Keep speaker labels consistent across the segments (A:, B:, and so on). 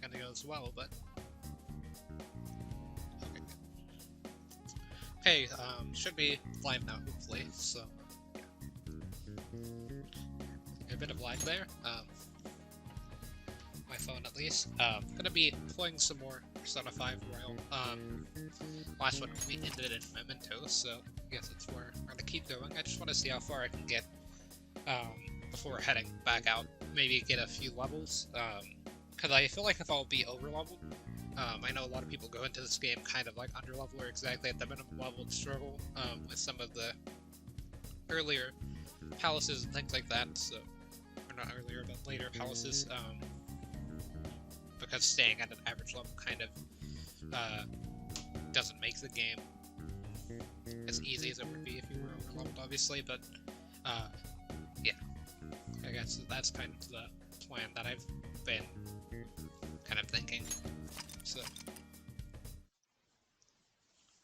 A: gonna go as well, but... Okay, should be live now, hopefully, so... A bit of lag there, my phone at least. Gonna be playing some more Persona 5 Royal. Last one we ended in Mementos, so I guess that's where I'm gonna keep going. I just want to see how far I can get, before heading back out. Maybe get a few levels, because I feel like if I'll be over-leveled, I know a lot of people go into this game kind of like under-level or exactly at the minimum level and struggle, with some of the earlier palaces and things like that, so... Or not earlier, but later palaces, because staying at an average level kind of, doesn't make the game as easy as it would be if you were over-leveled, obviously, but, yeah. I guess that's kind of the plan that I've been kind of thinking, so...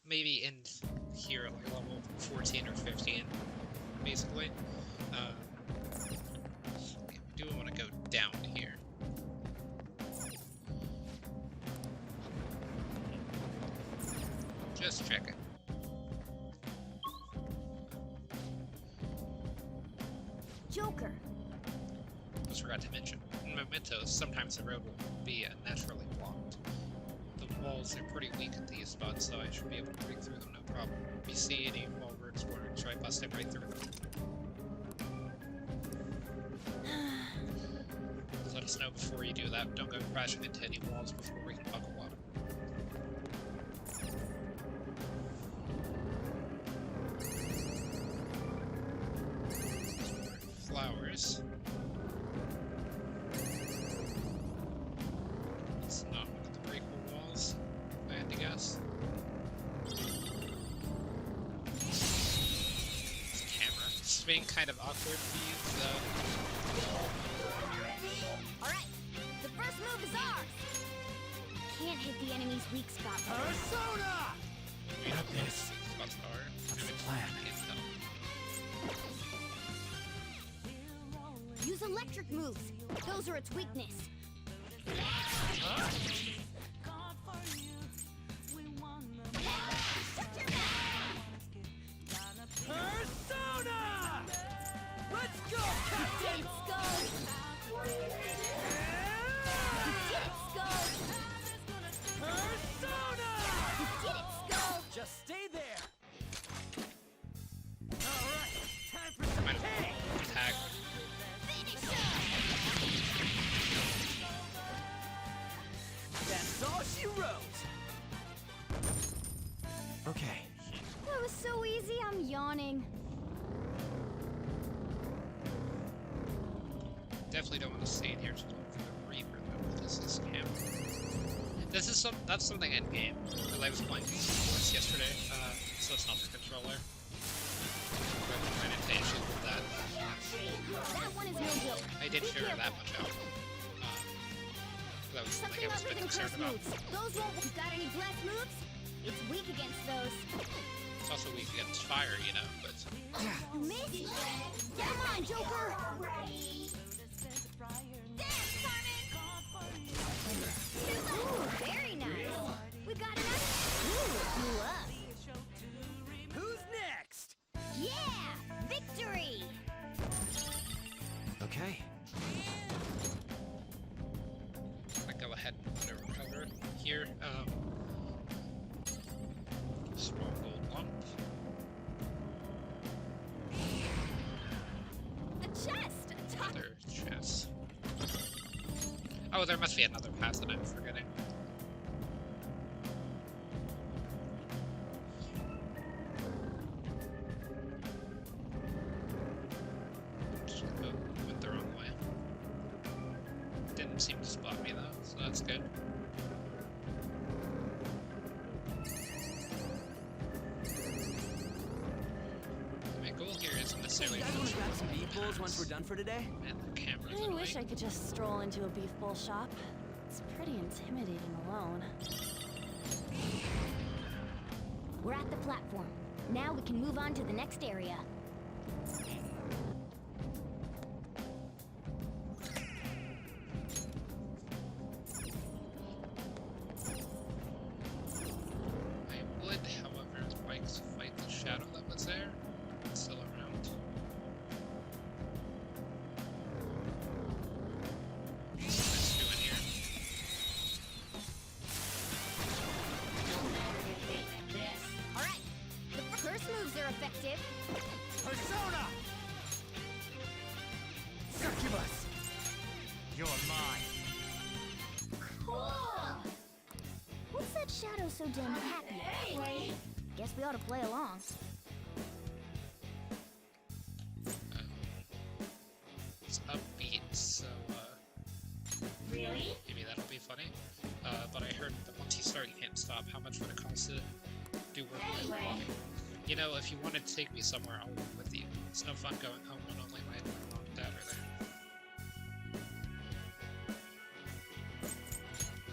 A: Maybe end here at like level 14 or 15, basically. Do we want to go down here? Just checking.
B: Joker.
A: Just forgot to mention, in Mementos, sometimes the road will be naturally blocked. The walls are pretty weak at these spots, so I should be able to break through them no problem. If you see any wall works or try busting right through them. Let us know before you do that. Don't go crashing into any walls before we can buckle up. Flowers. It's not one of the breakable walls, I had to guess. This camera. It's being kind of awkward for you, though.
B: Alright, the first move is ours! Can't hit the enemy's weak spot.
C: Persona!
A: You got this. Spots are.
C: What's the plan?
B: Use electric moves. Those are its weakness.
C: Huh? Persona! Let's go, Captain! Persona! Just stay there! Alright, time for some pain!
A: Attack.
C: That's all she wrote! Okay.
B: That was so easy, I'm yawning.
A: Definitely don't want to stay in here to look for the Reaper though. This is camp. That's something in game. Because I was playing Force yesterday, so it's not the controller. But I ran into issues with that.
B: That one is no joke.
A: I did figure that much out. That was something I was a bit concerned about.
B: Those won't. You got any blast moves? It's weak against those.
A: It's also weak against fire, you know, but...
B: You missed? Come on, Joker! Ooh, very nice. We got enough. Ooh, you up.
C: Who's next?
B: Yeah, victory.
C: Okay.
A: I go ahead and put a recover here. Small gold lump.
B: A chest.
A: Another chest. Oh, there must be another path that I'm forgetting. Just went the wrong way. Didn't seem to spot me though, so that's good. My goal here isn't necessarily
C: You guys want to grab some beef bowls once we're done for today?
A: and the camera's
D: I wish I
A: annoying.
D: could just stroll into a beef bowl shop. It's pretty intimidating alone.
B: We're at the platform. Now we can move on to the next area.
C: You're mine.
B: Cool! Who said Shadow's so damn happy? Guess we ought to play along.
A: It's upbeat, so
B: Really?
A: maybe that'll be funny. But I heard that once you start, you can't stop. How much would it cost to do work with walking? You know, if you wanted to take me somewhere, I'll walk with you. It's no fun going home when only my mom and dad are there.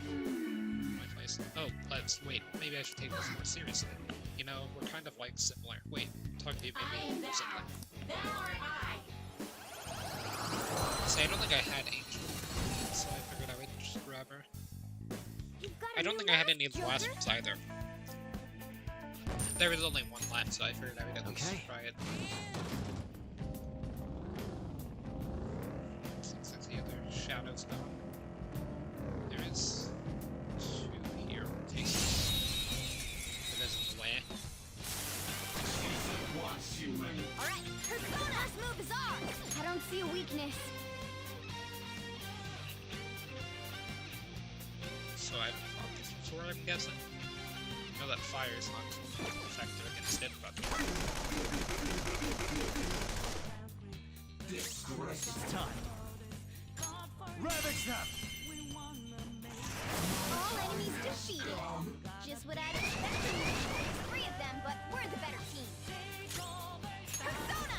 A: My place. Oh, let's wait. Maybe I should take this more seriously. You know, we're kind of like similar. Wait, talk to you maybe similar. See, I don't think I had Angel, so I figured I would just grab her. I don't think I had any of the last ones either. There was only one left, so I figured I would at least try it. Since the other shadow's gone. There is two here. Take it. It is in the way.
B: Alright, Persona! Last move is ours! I don't see a weakness.
A: So I've fought this before, I'm guessing. I know that fire is not effective against it, but...
C: It's time. Ravage them!
B: All enemies defeated. Just what I'd expected. There's 3 of them, but we're the better team. Persona!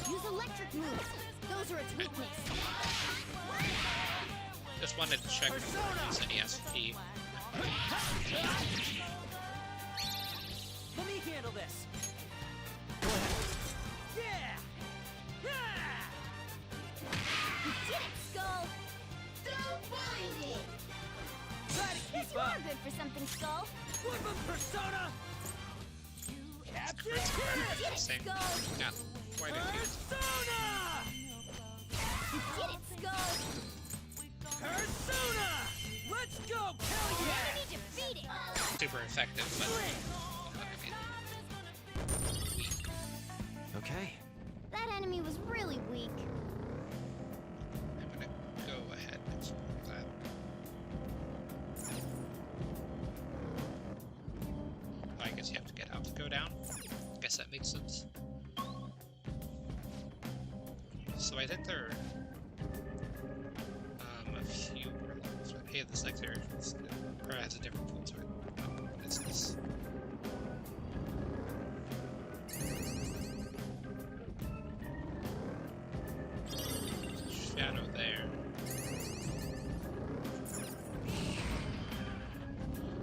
B: Use electric moves. Those are its weakness.
A: Just wanted to check if I use any SP.
C: Let me handle this. Go ahead. Yeah!
B: You did it, Skull! Don't mind it!
C: Try to
B: Guess
C: keep
B: you
C: up.
B: are good for something, Skull.
C: Woodman Persona! Captain
B: You
C: Kidd!
B: did it,
A: Same.
B: Skull!
A: Yeah, quite a few.
C: Persona!
B: You did it, Skull!
C: Persona! Let's go, kill yeah!
B: Enemy defeated!
A: Super effective, but... you know what I mean? Weak.
C: Okay.
B: That enemy was really weak.
A: I'm gonna go ahead and explore that. Oh, I guess you have to get out to go down. I guess that makes sense. So I think there are a few more levels. Hey, this next area probably has a different pool to it. What is this? Shadow there.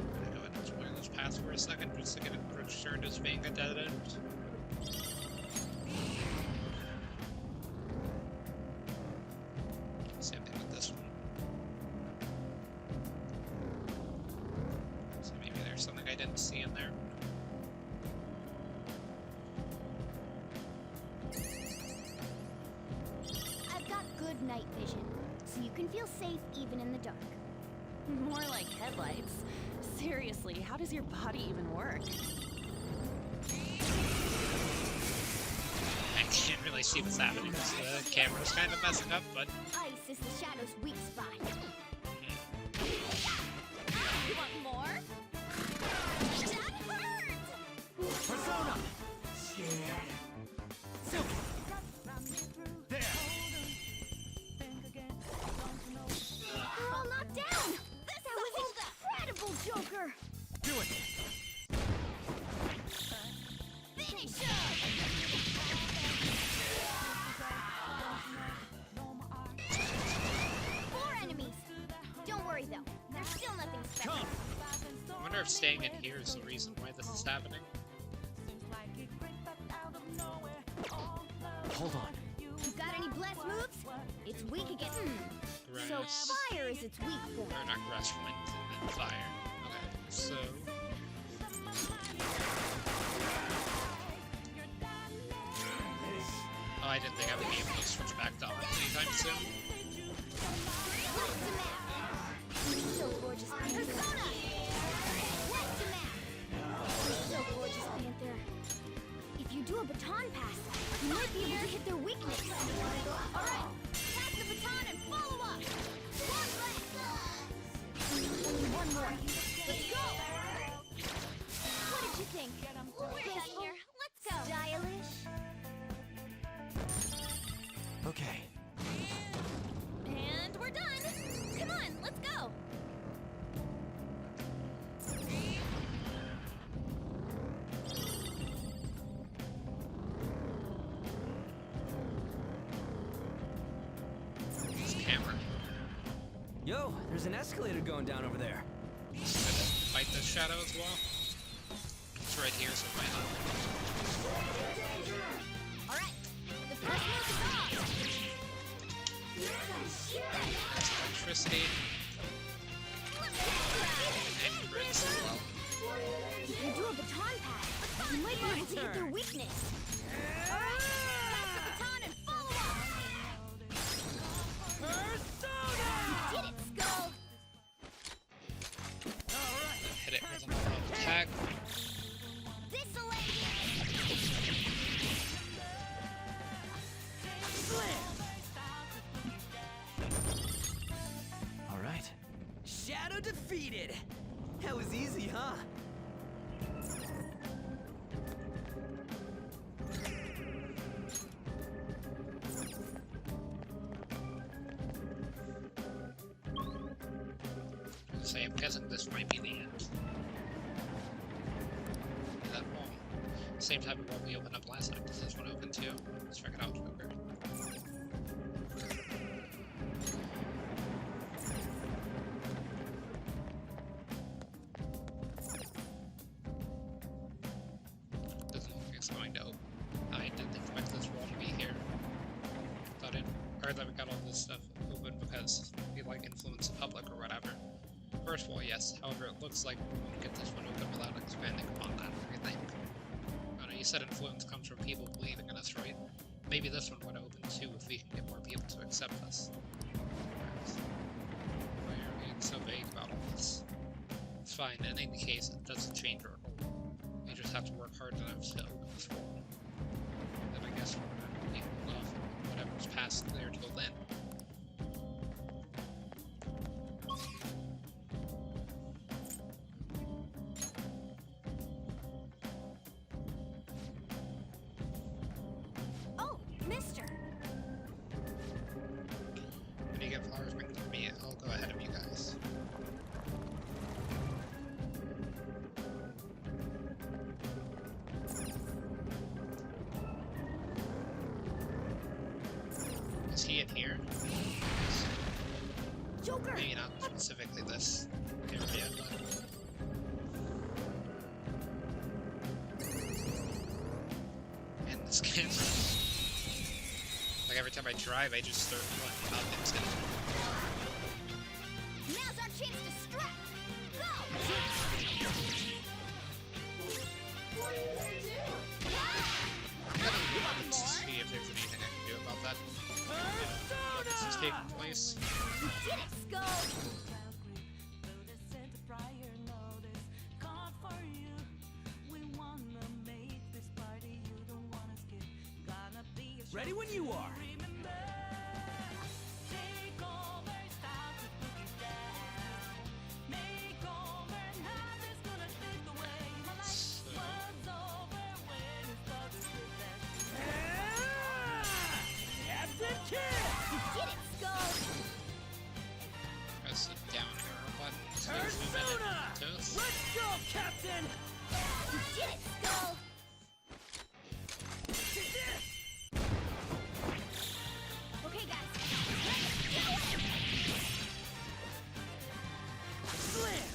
A: I'm gonna go ahead and explore this path for a second just to get it registered as being a dead end. Same thing with this one. So maybe there's something I didn't see in there.
B: I've got good night vision, so you can feel safe even in the dark.
D: More like headlights. Seriously, how does your body even work?
A: I can't really see what's happening because the camera's kind of messing up, but
B: Ice is the Shadow's weak spot.
D: You want more?
B: That hurt!
C: Persona! Silky! There!
B: We're all knocked down! That was incredible, Joker!
C: Do it!
B: Finish him! 4 enemies! Don't worry though, there's still nothing special.
C: Come!
A: I wonder if staying in here is the reason why this is happening.
C: Hold on.
B: You got any bless moves? It's weak against. So
A: Grass.
B: fire is its weak point.
A: Or not grass, wind, and then fire. Okay, so... Oh, I didn't think I would be able to switch back to on anytime soon.
B: What's the map? So gorgeous, Panther. What's the map? So gorgeous, Panther. If you do a baton pass, you might be able to hit their weakness. Alright,
C: Yo, there's an escalator going down over there.
A: Just gonna fight the shadow as well. It's right here, so why not?
B: Alright, the first move is on!
A: That's electricity. And grids as well.
B: You can do a baton pass. You might be able to hit their weakness. Alright, pass the baton and follow up!
C: Persona!
B: You did it, Skull!
C: Alright.
A: Hit it with a normal attack.
B: This'll end
C: Slam! Alright. Shadow defeated! That was easy, huh?
A: So I'm guessing this might be the end. That wall. Same type of wall we opened up last time. Does this one open too? Let's check it out. Joker. Doesn't look like it's going to open. I didn't expect this wall to be here. Thought it, or that we got all this stuff open because we like influence the public or whatever. First wall, yes. However, it looks like we won't get this one open without expanding upon that, I think. I know you said influence comes from people believing in us, right? Maybe this one would open too if we can get more people to accept us. Why are we being so vague about all this? It's fine, in any case, it doesn't change our goal. We just have to work hard enough to open this wall. Then I guess we're gonna be hold off on whatever's past there till then.
B: Oh, mister!
A: When you get flowers bring them to me, I'll go ahead of you guys. Is he in here?
B: Joker!
A: Maybe not specifically this area, but... Man, this game... Like every time I drive, I just start pulling out things in.
B: Now's our chance to strike! Go!
A: Let's see if there's anything I can do about that. What this is taking place.
B: You did it, Skull!
C: Ready when you are. Captain Kidd!
B: You did it, Skull!
A: Press the down arrow button to zoom in
C: Persona!
A: and toast.
C: Let's go, Captain!
B: You did it, Skull! Okay, guys. Let's do it!
C: Slam!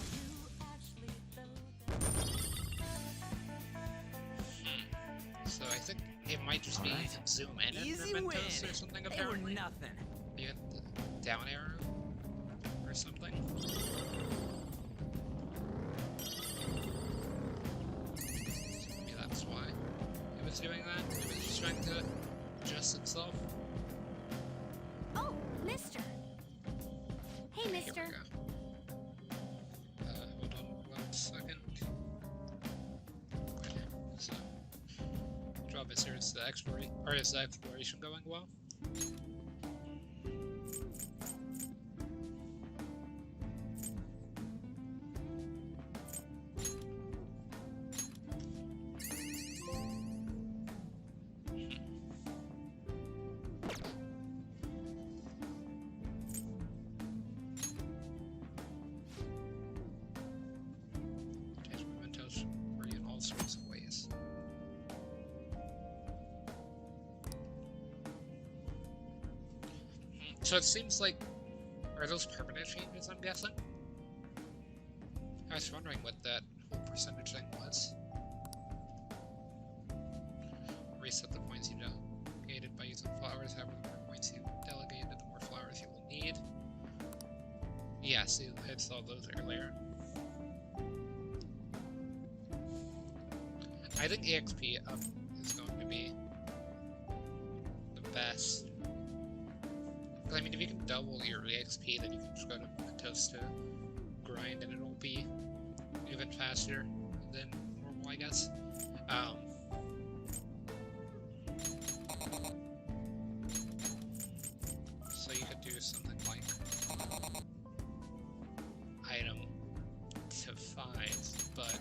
A: So I think it might just be
C: Alright.
A: zoom in and
C: Easy
A: Mementos
C: win.
A: or something
C: They were
A: apparently.
C: nothing.
A: You hit the down arrow or something. Maybe that's why it was doing that. It was just trying to adjust itself.
B: Oh, mister! Hey,
A: Here
B: mister.
A: we go. Hold on 1 second. So, job is here. Is the exploration going well? These mementos work in all sorts of ways. So it seems like Are those permanent changes, I'm guessing? I was wondering what that whole percentage thing was. Reset the points you delegated by using flowers. However, the more points you delegated, the more flowers you will need. Yeah, see, I saw those earlier. I think EXP up is going to be the best. I mean, if you can double your EXP, then you can just go to Mementos to grind, and it'll be even faster than normal, I guess. So you could do something like item to 5, but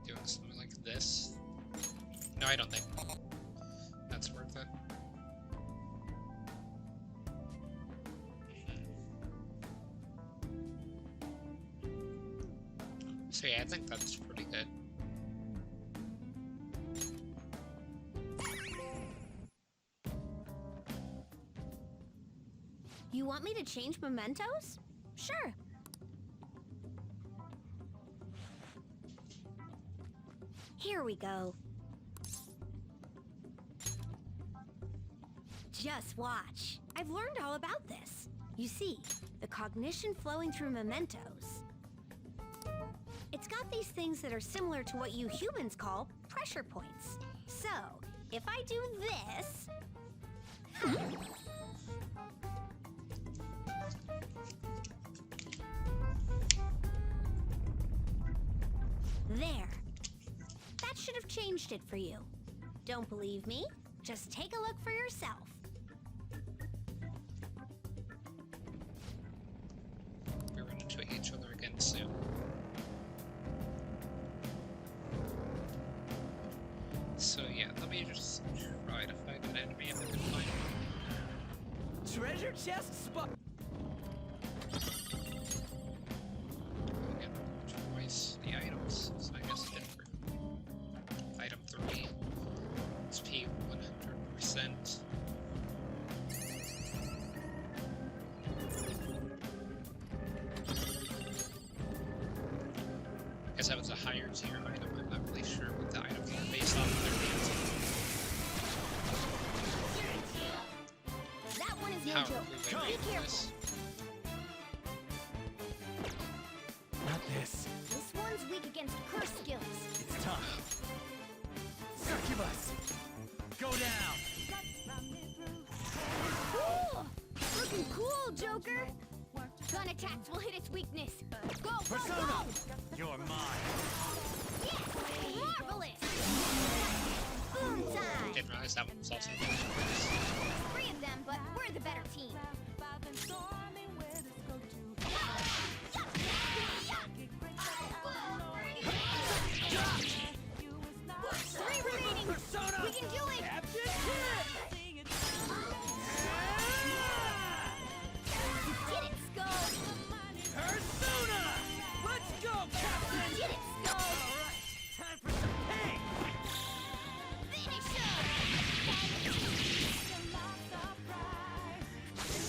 A: doing something like this. No, I don't think that's worth it. So yeah, I think that's pretty good.
B: You want me to change mementos? Sure. Here we go. Just watch. I've learned all about this. You see, the cognition flowing through mementos. It's got these things that are similar to what you humans call pressure points. So, if I do this... There. That should have changed it for you. Don't believe me? Just take a look for yourself.
A: We run into each other again soon. So yeah, let me just try to find an enemy if I can find one.
C: Treasure chest spot.
A: Again, twice the items, so I guess different. Item 3, XP 100%. I guess that was a higher tier item. I'm not really sure what the items are based off of their
B: That one is no
A: How
B: joke.
A: are we
B: Be
A: rating
B: careful.
A: this?
C: Not this.
B: This one's weak against curse skills.
C: It's time. Succubus. Go down.
B: Cool! Looking cool, Joker! Gun attacks will hit its weakness. Go, go,
C: Persona.
B: go!
C: You're mine.
B: Yes! Marvelous! Boom time!
A: Didn't realize that one was also
B: Three of them, but we're the better team. Three remaining!
C: Persona.
B: We can do it!
C: Captain Kidd.
B: You did it, Skull!
C: Persona. Let's go, Captain.
B: You did it, Skull!
C: Time for some pain.
B: Finish
C: And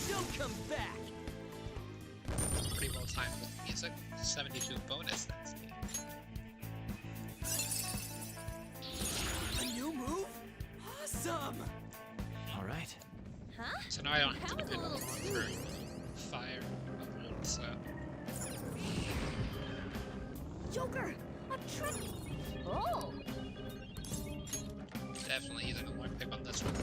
C: don't come back.
A: pretty well timed with the music. 72 bonus that speed.
C: A new move? Awesome. All right.
B: Huh?
A: So now I don't have to
B: That was a
A: depend on
B: little
A: for
B: smooth.
A: fire alone, so
B: Joker! A trick! Oh!
A: definitely using a lockpick on this one.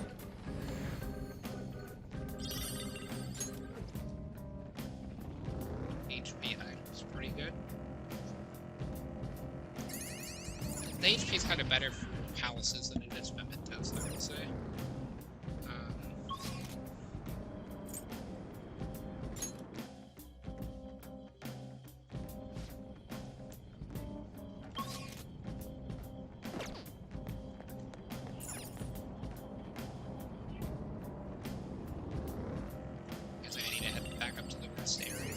A: HP is pretty good. The HP is kind of better for palaces than it is mementos, I would say. Guess I need to head back up to the rest area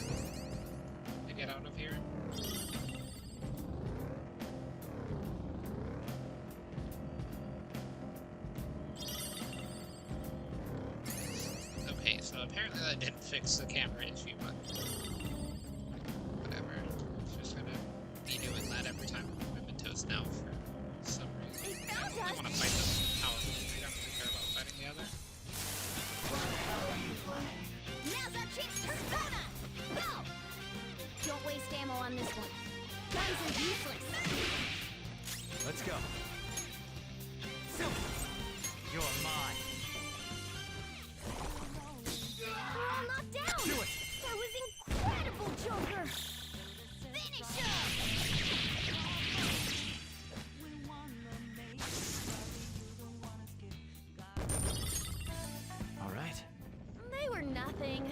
A: to get out of here. So apparently that didn't fix the camera issue, but whatever. It's just gonna be doing that every time Mementos now for some reason.
B: They
A: I
B: found
A: only
B: us!
A: want to fight the powerful. I don't really care about fighting the other.
B: Now's our chance, Persona! Go! Don't waste ammo on this one. Guns are useless.
C: Let's go. Simple. You're mine.
B: We're all knocked down!
C: Do it.
B: That was incredible, Joker! Finish him!
C: All right.
B: They were nothing.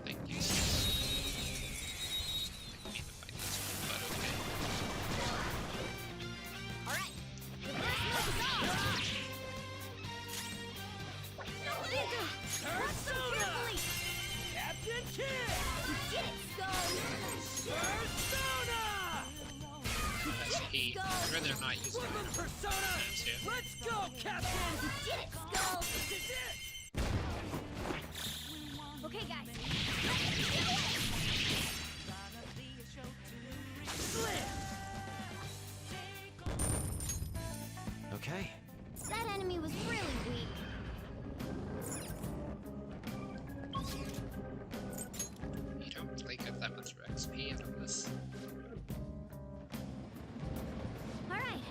A: Thank you. Didn't mean to fight this one, but okay.
B: Alright, the blast move is off! Watch them carefully!
C: Captain Kidd!
B: You did it, Skull!
C: Persona!
A: That's he. I'd rather not use
C: Flip
A: it.
C: him, Persona!
A: Too.
C: Let's go, Captain!
B: You did it, Skull!
C: This is it!
B: Okay, guys, let's do it!
C: Slam! Okay.
B: That enemy was really weak.
A: You don't really get that much XP out of this.
B: Alright,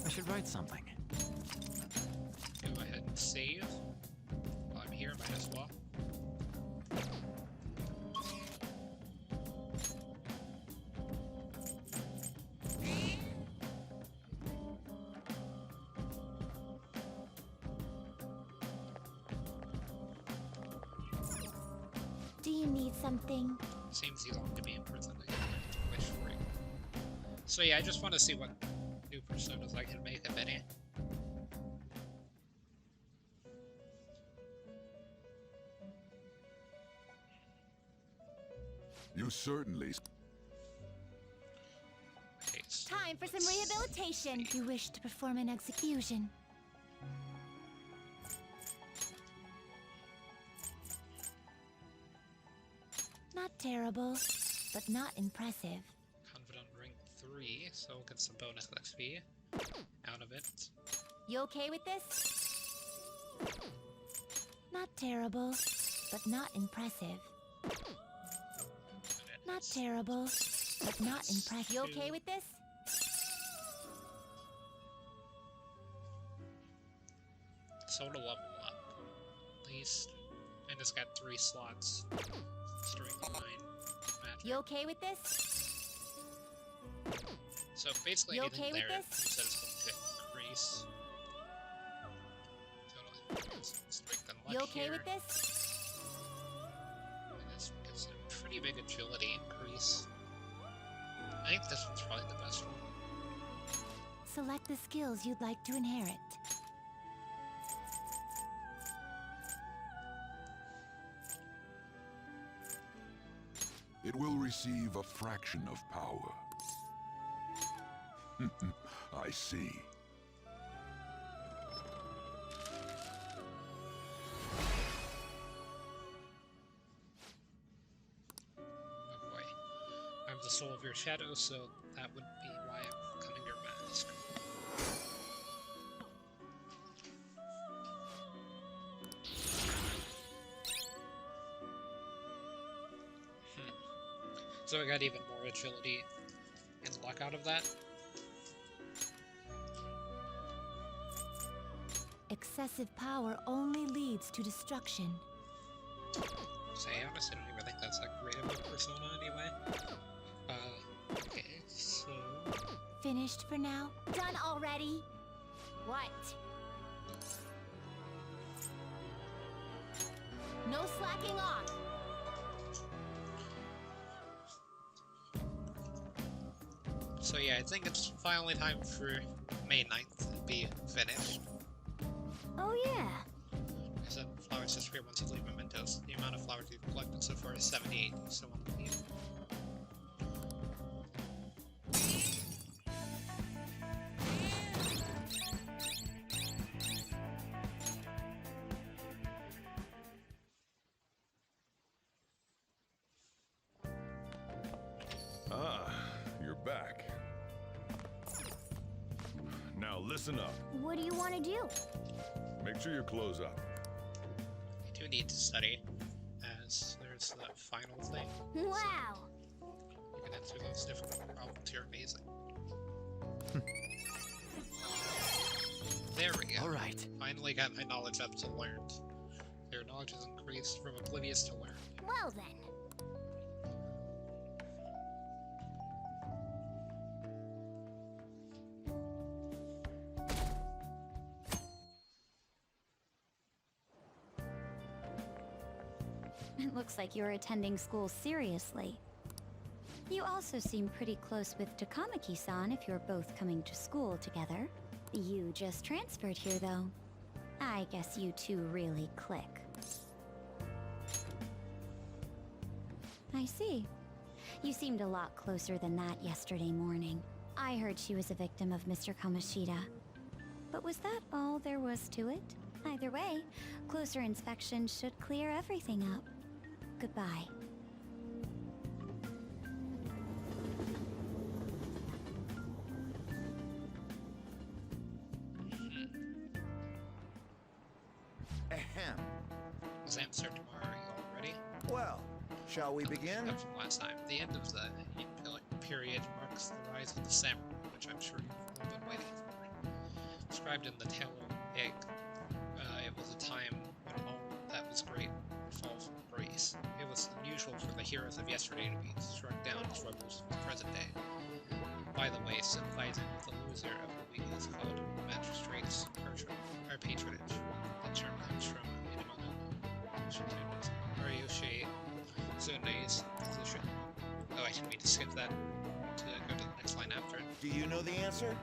C: I should write something.
A: Go ahead and save. While I'm here, might as well.
B: do you need something?
A: Seems he's long to be in prison again. Wish for it. So yeah, I just want to see what new personas I can make, if any.
E: You certainly.
A: Okay, so
B: Time for some
A: let's
B: rehabilitation.
A: see.
B: You wish to perform an execution. Not terrible, but not impressive.
A: Confident rank 3, so we'll get some bonus XP out of it.
B: You okay with this? Not terrible, but not impressive. Not terrible, but not impressive. You okay with this?
A: So to level up, at least. And it's got 3 slots. Strength 9, magic.
B: You okay with this?
A: So basically
B: You
A: anything
B: okay with
A: there
B: this?
A: says it's going to increase. Total increase in strength and luck
B: You okay
A: here.
B: with this?
A: And this gets a pretty big agility increase. I think this one's probably the best one.
B: Select the skills you'd like to inherit.
E: It will receive a fraction of power. I see.
A: Oh boy. I'm the soul of your shadow, so that would be why I'm becoming your mask. So I got even more agility and luck out of that.
B: Excessive power only leads to destruction.
A: So I honestly don't even think that's that great of a persona anyway. Okay, so...
B: Finished for now? Done already? What? No slacking off!
A: So yeah, I think it's finally time for May 9th to be finished.
B: Oh yeah.
A: I said flowers disappear once you leave Mementos. The amount of flowers you've collected so far is 78. You still want to leave?
E: Ah, you're back. Now listen up.
B: What do you want to do?
E: Make sure your clothes up.
A: I do need to study, as there's that final thing.
B: Wow.
A: You can answer those different problems. You're amazing. There we go.
C: All right.
A: Finally got my knowledge up to learned. Your knowledge has increased from oblivious to learned.
B: Well then.
F: It looks like you're attending school seriously. You also seem pretty close with Takamaki-san if you're both coming to school together. You just transferred here, though. I guess you two really click. I see. You seemed a lot closer than that yesterday morning. I heard she was a victim of Mr. Kamoshida. But was that all there was to it? Either way, closer inspection should clear everything up. Goodbye.
G: Ahem.
A: Exams are tomorrow. Are you all ready?
G: Well, shall we begin?
A: Up from last time. The end of the heat period marks the rise of the samurai, which I'm sure you've all been waiting for. Described in the Tale of Egg, it was a time when all that was great would fall from grace. It was unusual for the heroes of yesterday to be struck down as rebels of the present day. By the way, sympathizing with the loser of the week is called magistrate's patronage. The term comes from Inamono Ariyoshi Tsune's position. Oh, I can we to skip that to go to the next line after it.
G: Do you know the answer?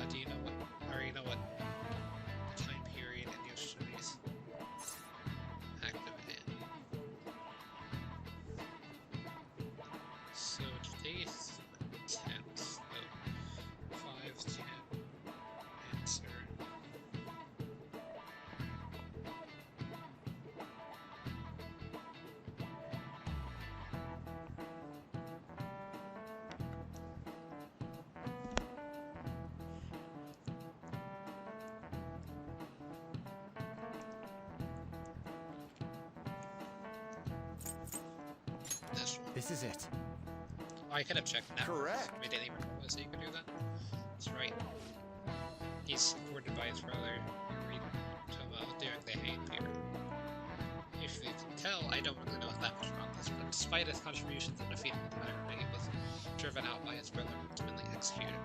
A: Do you know what, or you know what the time period in Yoshimitsu's active in? So today's the 10th, so 510 answer. This one.
C: This is it.
A: Oh, I could have checked now.
G: Correct.
A: We didn't even realize that you could do that. That's right. He's supported by his brother, Tomo, during the hate period. If you can tell, I don't really know that much about this, but despite his contributions in defeating the tyrant, he was driven out by his brother and ultimately executed.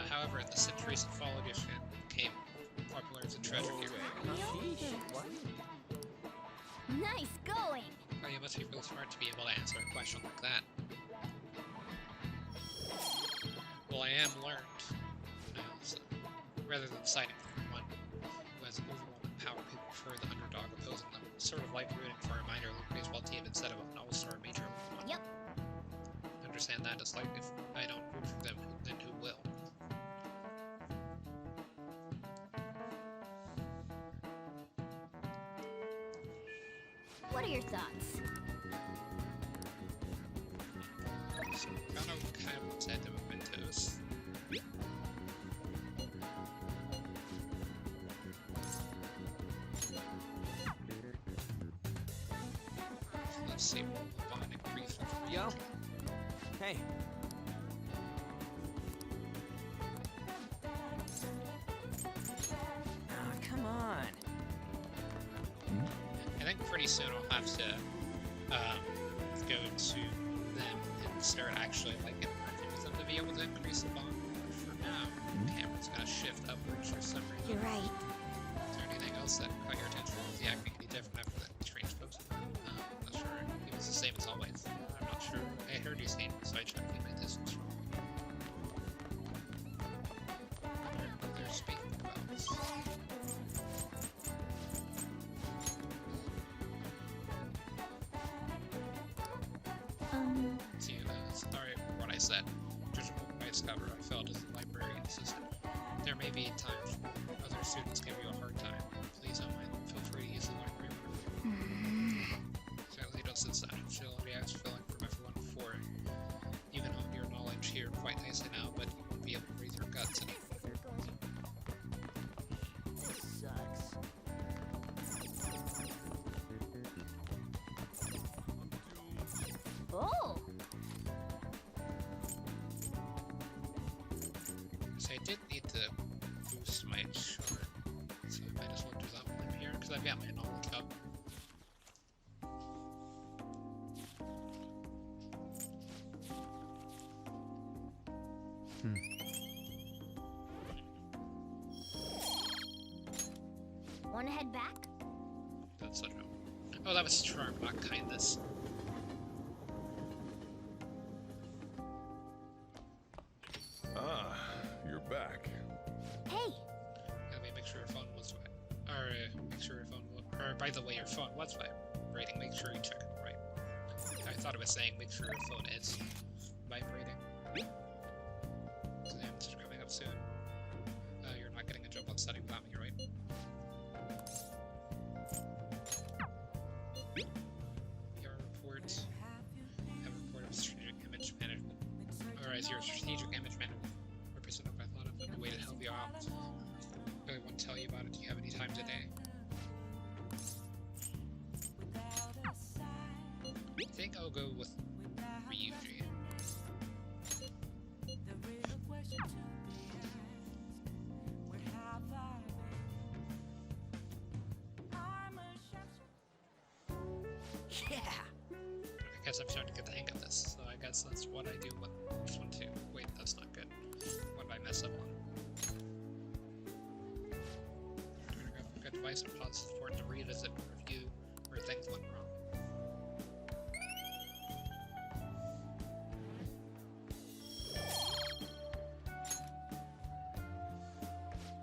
A: However, in the centuries that followed, Yoshin became popular as a treasure hero.
B: Nice going.
A: Oh, you must be real smart to be able to answer a question like that. Well, I am learned. So, rather than siding with one who has overwhelming power, people prefer the underdog opposing them. It's sort of like rooting for a minor league baseball team instead of an all-star major league one.
B: Yep.
A: Understand that it's like if I don't root for them, then who will?
B: What are your thoughts?
A: So, Kano kind of looks at the Mementos. Let's see what the bond increase with
C: Yo. Hey. Oh, come on.
A: I think pretty soon I'll have to go to them and start actually like interacting with them to be able to increase the bond. But for now, the camera's gonna shift upwards for some reason.
F: You're right.
A: Is there anything else that caught your attention? Was he acting any different after that strange post? I'm not sure. He was the same as always. I'm not sure. I heard he's seen, so I tried to keep my distance from him. See, sorry for what I said. Just a book I discovered I failed as a librarian assistant. There may be times when other students give you a hard time. Please don't mind them. Feel free to use the library earlier. Certainly don't sense that fragility I was feeling from everyone before. You can hone your knowledge here quite nicely now, but you won't be able to breathe your guts anymore.
C: This sucks.
B: Oh!
A: So I did need to boost my chart, so I might as well do that while I'm here, because I've got my knowledge up.
B: Wanna head back?
A: That's such a... Oh, that was charm, not kindness.
E: Ah, you're back.
B: Hey!
A: Let me make sure your phone was make sure your phone by the way, your phone was vibrating, make sure you check it right. I thought it was saying make sure your phone is vibrating. Exams are coming up soon. You're not getting a job on study without me, right? Your reports have a report of strategic image management. Or as your strategic image management representative, I thought of a way to help you out. Really want to tell you about it. Do you have any time today? I think I'll go with Ryuji.
C: Yeah!
A: I guess I'm starting to get the hang of this, so I guess that's what I do with this one too. Wait, that's not good. What did I mess up on? Doing a good advice and pause is important to revisit and review where things went wrong.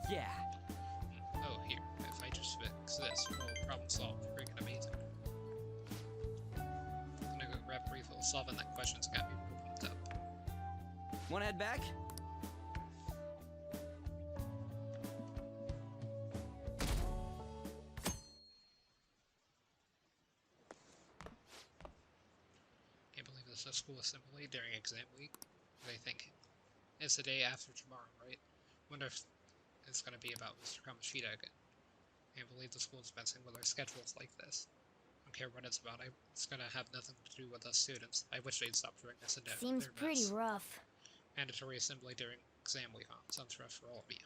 C: Yeah!
A: Oh, here. If I just fix this, well, problem solved. Freaking amazing. I'm gonna go grab a refill. Solving that question's got me real pumped up.
C: Wanna head back?
A: Can't believe this is a school assembly during exam week. What are they thinking? It's the day after tomorrow, right? Wonder if it's gonna be about Mr. Kamoshida again. Can't believe the school's messing with our schedules like this. Don't care what it's about. It's gonna have nothing to do with us students. I wish they'd stop throwing us into
B: Seems
A: their
B: pretty
A: mess.
B: rough.
A: Mandatory assembly during exam week, huh? Sounds rough for all of you.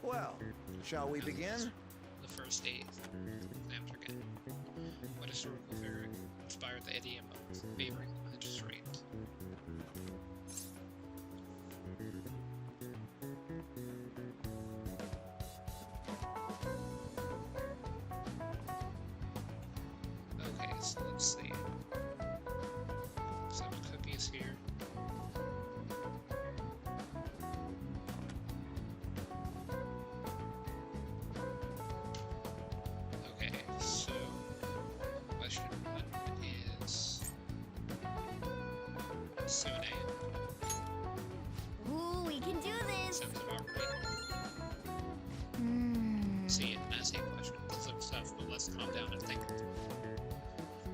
G: Well, shall we begin?
A: The first day exams are getting. What historical figure inspired the idiom of favoring the magistrate? Okay, so let's see. Some cookies here. Okay, so question one is Sune.
B: Ooh, we can do this!
A: Sounds about right.
B: Hmm.
A: See, and ask a question, some stuff, but let's calm down and think.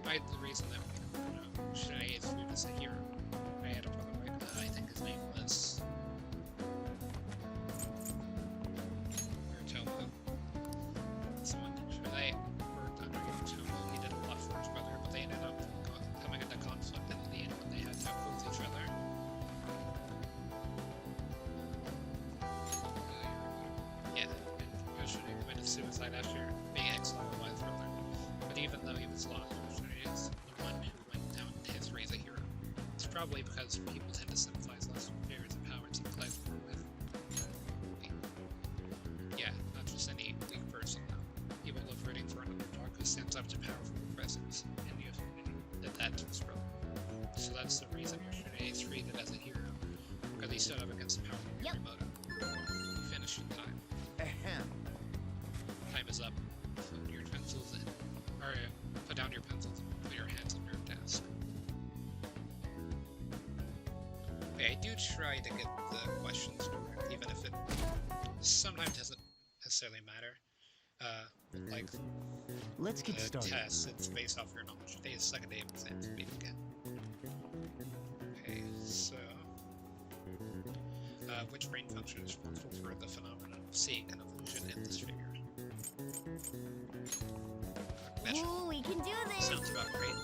A: Right, the reason that Shine is food is a hero. I had a brother, right? I think his name was Tomo. Someone Shine worked under Tomo. He did a lot for his brother, but they ended up coming into conflict in the end when they had to oppose each other. Yeah, and Shine committed suicide after being exiled by his brother. But even though he was lost, Shine is the one who went down his raise a hero. It's probably because people tend to sympathize less with figures of power and sympathize more with yeah, not just any weak person though. People love rooting for an underdog who stands up to powerful presence, and you did that to his brother. So that's the reason Yoshine is treated as a hero, because he stood up against the powerful
B: Yep.
A: Yorimoto. He finished in time.
G: Ahem.
A: is up. Put your pencils in. Or put down your pencils and put your hands on your desk. Okay, I do try to get the questions correct, even if it sometimes doesn't necessarily matter. Like
C: Let's get
A: the
C: started.
A: test, it's based off your knowledge. Today's second day of exams, meet again. Okay, so which brain function is responsible for the phenomenon of seeing an illusion in this figure? Cognition.
B: Ooh, we can do this!
A: Sounds about right.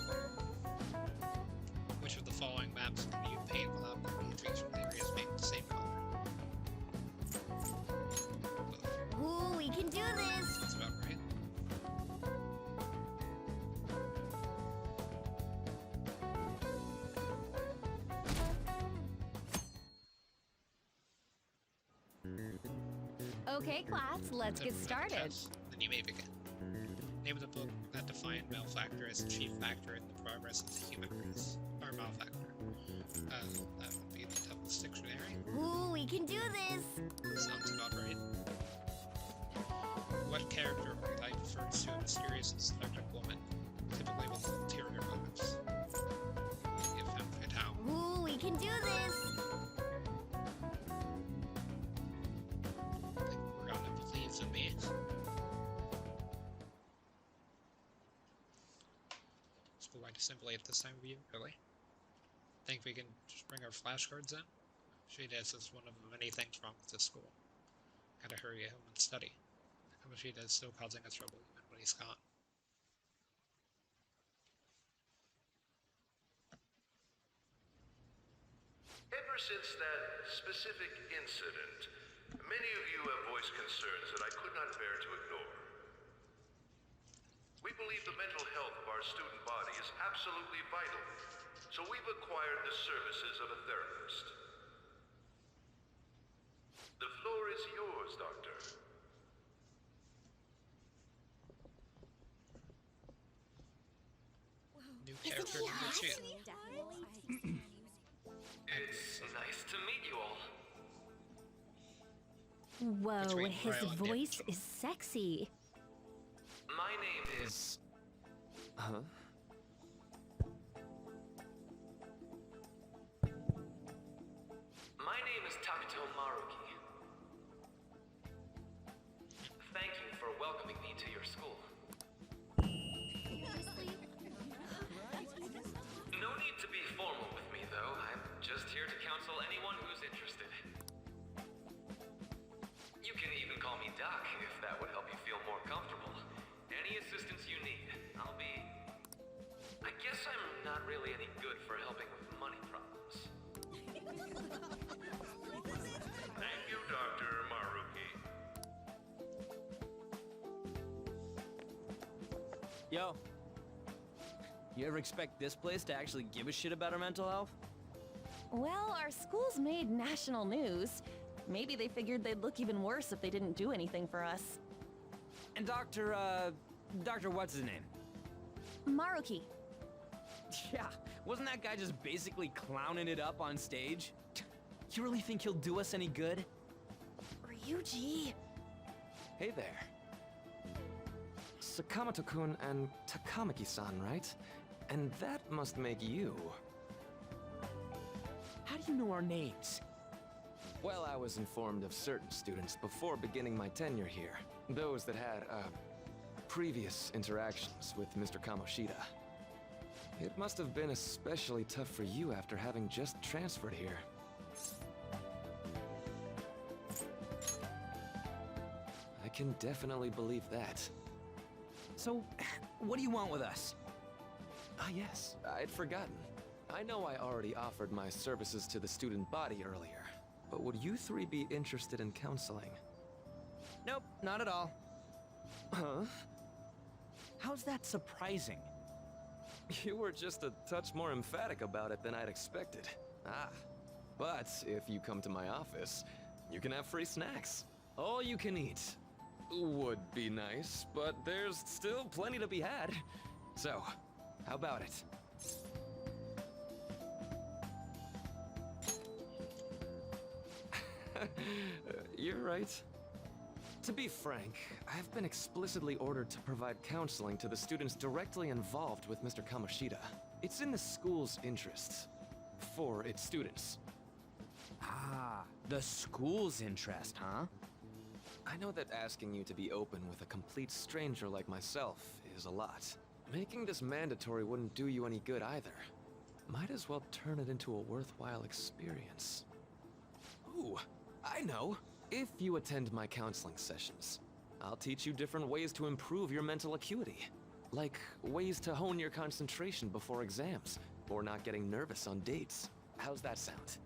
A: Which of the following maps can you paint without the trees from the areas being the same color?
B: Ooh, we can do this!
A: Sounds about right.
D: Okay, class, let's get started.
A: Then you may begin. Name of the book that defined malfactor as the chief factor in the progress of the human race. Or malfactor. That would be the Devil's Dictionary.
B: Ooh, we can do this!
A: Sounds about right. What character archetype refers to a mysterious and seductive woman, typically with ulterior motives? Give him Fatale.
B: Ooh, we can do this!
A: I think we're gonna believe in me. School-wide assembly at this time of year, really? Think we can just bring our flashcards in? Shides is one of the many things wrong with this school. Gotta hurry home and study. Kamashita is still causing us trouble even when he's gone.
H: Ever since that specific incident, many of you have voiced concerns that I could not bear to ignore. We believe the mental health of our student body is absolutely vital, so we've acquired the services of a therapist. The floor is yours, Doctor.
A: New character number 2.
H: It's nice to meet you all.
D: Whoa,
A: Between
D: his
A: Ryle and
D: voice
A: Angela.
D: is sexy.
H: My name is...
C: Huh?
H: My name is Takuto Maruki. Thank you for welcoming me to your school. No need to be formal with me, though. I'm just here to counsel anyone who's interested. You can even call me Doc, if that would help you feel more comfortable. Any assistance you need, I'll be... I guess I'm not really any good for helping with money problems. Thank you, Dr. Maruki.
C: Yo. You ever expect this place to actually give a shit about our mental health?
D: Well, our school's made national news. Maybe they figured they'd look even worse if they didn't do anything for us.
C: And Dr. what's his name?
D: Maruki.
C: Yeah, wasn't that guy just basically clowning it up on stage? You really think he'll do us any good?
D: Ryuji.
I: Hey there. Sakamoto-kun and Takamaki-san, right? And that must make you.
C: How do you know our names?
I: Well, I was informed of certain students before beginning my tenure here. Those that had, previous interactions with Mr. Kamoshida. It must have been especially tough for you after having just transferred here. I can definitely believe that.
C: So, what do you want with us?
I: Ah, yes, I'd forgotten. I know I already offered my services to the student body earlier, but would you three be interested in counseling?
C: Nope, not at all.
I: Huh?
C: How's that surprising?
I: You were just a touch more emphatic about it than I'd expected. Ah, but if you come to my office, you can have free snacks. All you can eat. Would be nice, but there's still plenty to be had. So, how about it? You're right. To be frank, I've been explicitly ordered to provide counseling to the students directly involved with Mr. Kamoshida. It's in the school's interests. For its students.
C: Ah, the school's interest, huh?
I: I know that asking you to be open with a complete stranger like myself is a lot. Making this mandatory wouldn't do you any good either. Might as well turn it into a worthwhile experience. Ooh, I know. If you attend my counseling sessions, I'll teach you different ways to improve your mental acuity. Like ways to hone your concentration before exams, or not getting nervous on dates. How's that sound?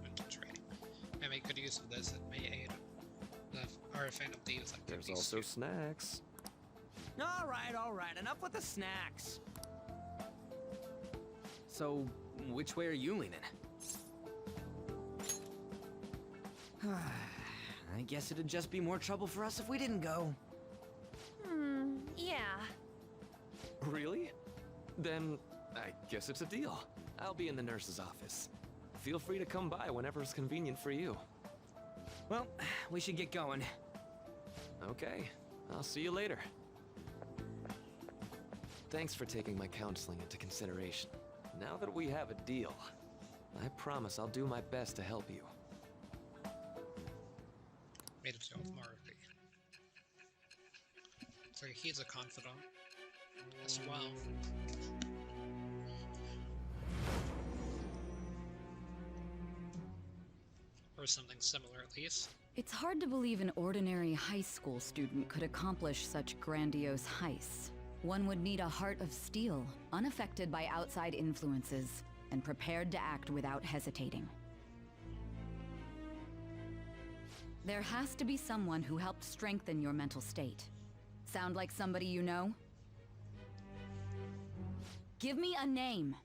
A: Mental training. I make good use of this. It may aid our Phantom Thieves activities.
I: There's also snacks.
C: All right, enough with the snacks. So, which way are you leaning? I guess it'd just be more trouble for us if we didn't go.
D: Yeah.
I: Really? Then, I guess it's a deal. I'll be in the nurse's office. Feel free to come by whenever it's convenient for you.
C: Well, we should get going.
I: Okay, I'll see you later. Thanks for taking my counseling into consideration. Now that we have a deal, I promise I'll do my best to help you.
A: Made it to with Maruki. So he's a confidant as well. Or something similar at least.
J: It's hard to believe an ordinary high school student could accomplish such grandiose heists. One would need a heart of steel, unaffected by outside influences, and prepared to act without hesitating. There has to be someone who helped strengthen your mental state. Sound like somebody you know? Give me a name.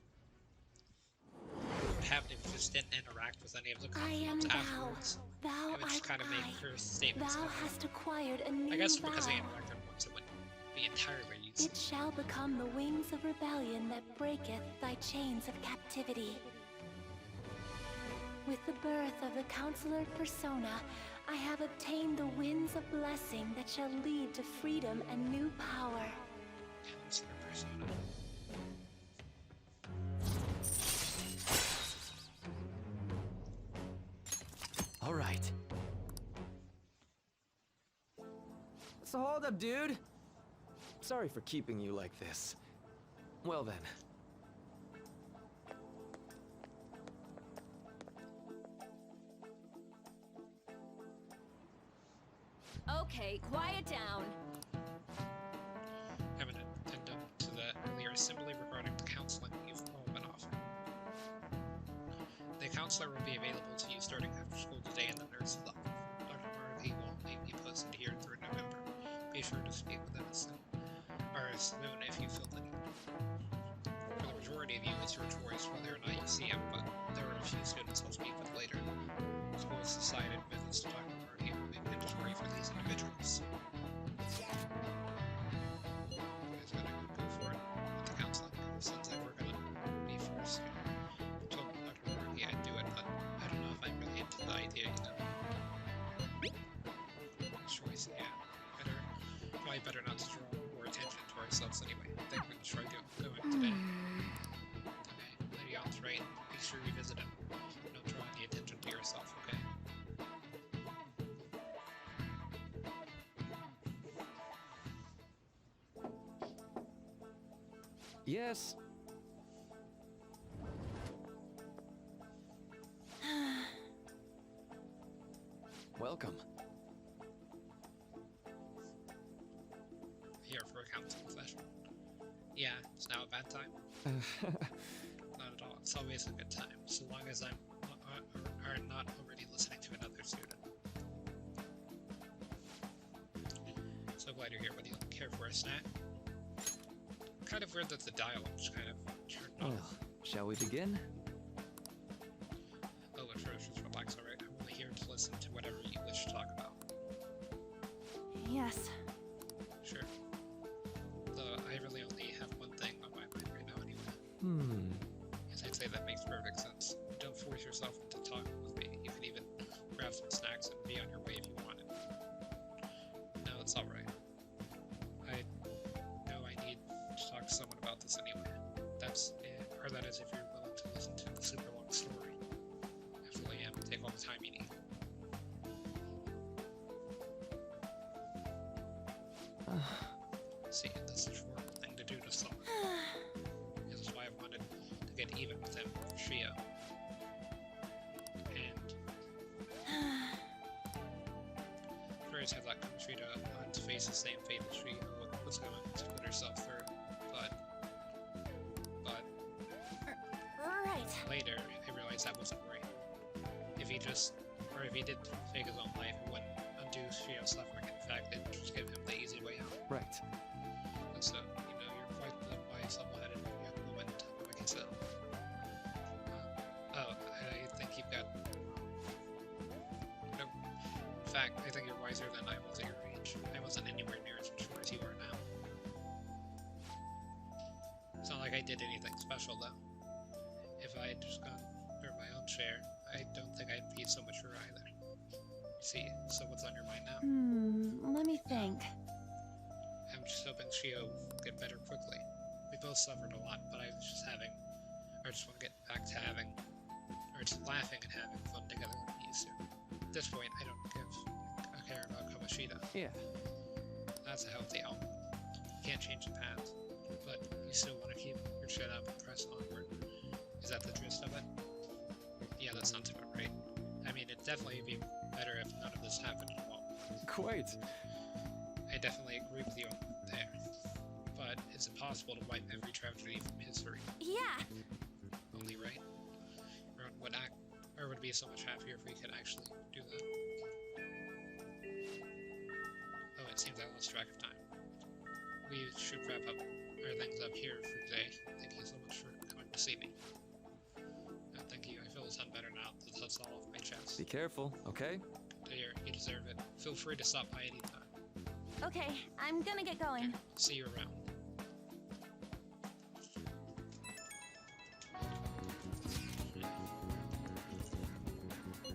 A: What would happen if you just didn't interact with any of the
B: I am
A: confidants
B: thou.
A: afterwards?
B: Thou
A: I would just
B: art
A: kind of make
B: I.
A: her statements.
B: Thou hast acquired a new
A: I guess
B: vow.
A: because they interacted once, it wouldn't be entirely
B: It
A: useless.
B: shall become the wings of rebellion that breaketh thy chains of captivity. With the birth of the Counselor Persona, I have obtained the winds of blessing that shall lead to freedom and new power.
A: Counselor Persona.
C: All right. What's the holdup, dude?
I: Sorry for keeping you like this. Well then.
D: Okay, quiet down.
A: I have an addendum to the earlier assembly regarding the counseling you've all been offered. The counselor will be available to you starting after school today in the nurse's office. Dr. Maruki will be posted here through November. Be sure to speak with them as soon if you feel the need. For the majority of you, it's your choice whether or not you see him, but there are a few students I'll speak with later. The school has decided visits to Dr. Maruki will be mandatory for these individuals. You guys gonna go for it with the counseling? Since I were gonna be first. I told Dr. Maruki I'd do it, but I don't know if I'm really into the idea, you know. Choice, yeah. Probably better not to draw more attention to ourselves anyway. I think we're gonna try going today. Okay, Lady Al's right. Make sure you visit him. Don't draw any attention to yourself, okay?
I: Yes. Welcome.
A: Here for a counseling session. Yeah, it's now a bad time. Not at all. It's always a good time, so long as I'm are not already listening to another student. So glad you're here. What do you care for, a snack? Kind of weird that the dialogue's kind of turned
I: Well,
A: off.
I: shall we begin?
A: Oh, but first, just relax, alright? I'm only here to listen to whatever you wish to talk about.
D: Yes.
A: Sure. Though I really only have one thing on my mind right now anyway. Yes, I'd say that makes perfect sense. Don't force yourself into talking with me. have some snacks and be on your way if you wanted. No, it's alright. I know I need to talk to someone about this anyway. That's it. Or that is if you're willing to listen to the super long story. I fully am. Take all the time you need. See, this is a horrible thing to do to someone. This is why I wanted to get even with him, Shio. And Furious had let Kamoshida on to face the same fate as Shio was going to put herself through, but
B: Right.
A: later I realized that wasn't right. If he did take his own life, it wouldn't undo Shio's suffering. In fact, it'd just give him the easy way out.
C: Right.
A: And so, you're quite the wise, level-headed young woman to make it sound. I think you've got... No, in fact, I think you're wiser than I was at your age. I wasn't anywhere near as mature as you are now. It's not like I did anything special, though. If I had just gone through my own share, I don't think I'd be so mature either. See, so what's on your mind now?
D: Let me think.
A: I'm just hoping Shio will get better quickly. We both suffered a lot, but I just want to get back to just laughing and having fun together like we used to. At this point, I don't give a care about Kamoshida.
C: Yeah.
A: That's a healthy element. You can't change the past, but you still want to keep your chin up and press onward. Is that the gist of it? Yeah, that sounds about right. I mean, it'd definitely be better if none of this happened at all.
C: Quite.
A: I definitely agree with you there. But is it possible to wipe every tragedy from history?
B: Yeah.
A: Only right? Or would be so much happier if we could actually do that. Oh, it seems I lost track of time. We should wrap up our things up here for today. Thank you so much for coming to see me. Thank you. I feel a ton better now that that's all off my chest.
C: Be careful, okay?
A: Dear, you deserve it. Feel free to stop by anytime.
D: Okay, I'm gonna get going.
A: See you around.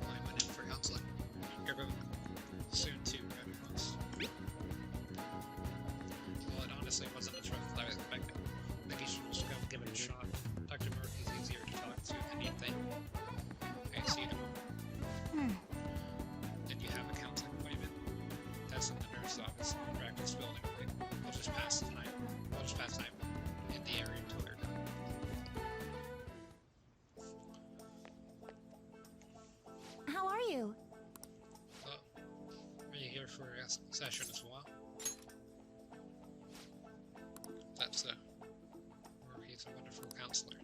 A: I went in for counseling. You're going soon too, right? Once. Well, it honestly wasn't as rough as I was expecting. I think you should just go give it a shot. Dr. Murphy is easier to talk to than you think. Okay, see you tomorrow. Then you have a counseling appointment. That's in the nurse's office in the practice building, right? We'll just pass time in the area until we're done.
B: How are you?
A: Are you here for a session as well? That's he's a wonderful counselor.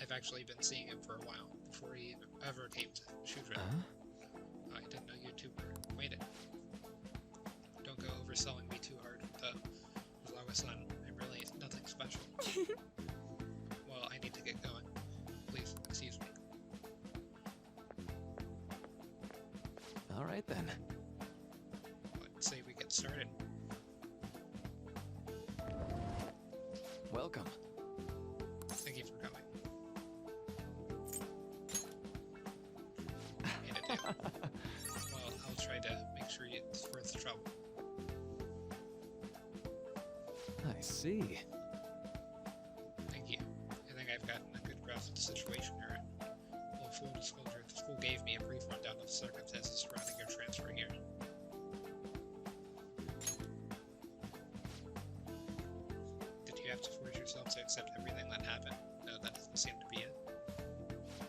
A: I've actually been seeing him for a while, before he ever came to Shudra. I didn't know you two were acquainted. Don't go overselling me too hard, though. As long as I'm really nothing special. Well, I need to get going. Please, excuse me.
C: Alright then.
A: Let's say we get started.
C: Welcome.
A: Thank you for coming. Made a deal. Well, I'll try to make sure it's worth the trouble.
C: I see.
A: Thank you. I think I've gotten a good grasp of the situation you're in. Well, full disclosure, the school gave me a brief rundown of the circumstances surrounding your transfer here. Did you have to force yourself to accept everything that happened? No, that doesn't seem to be it.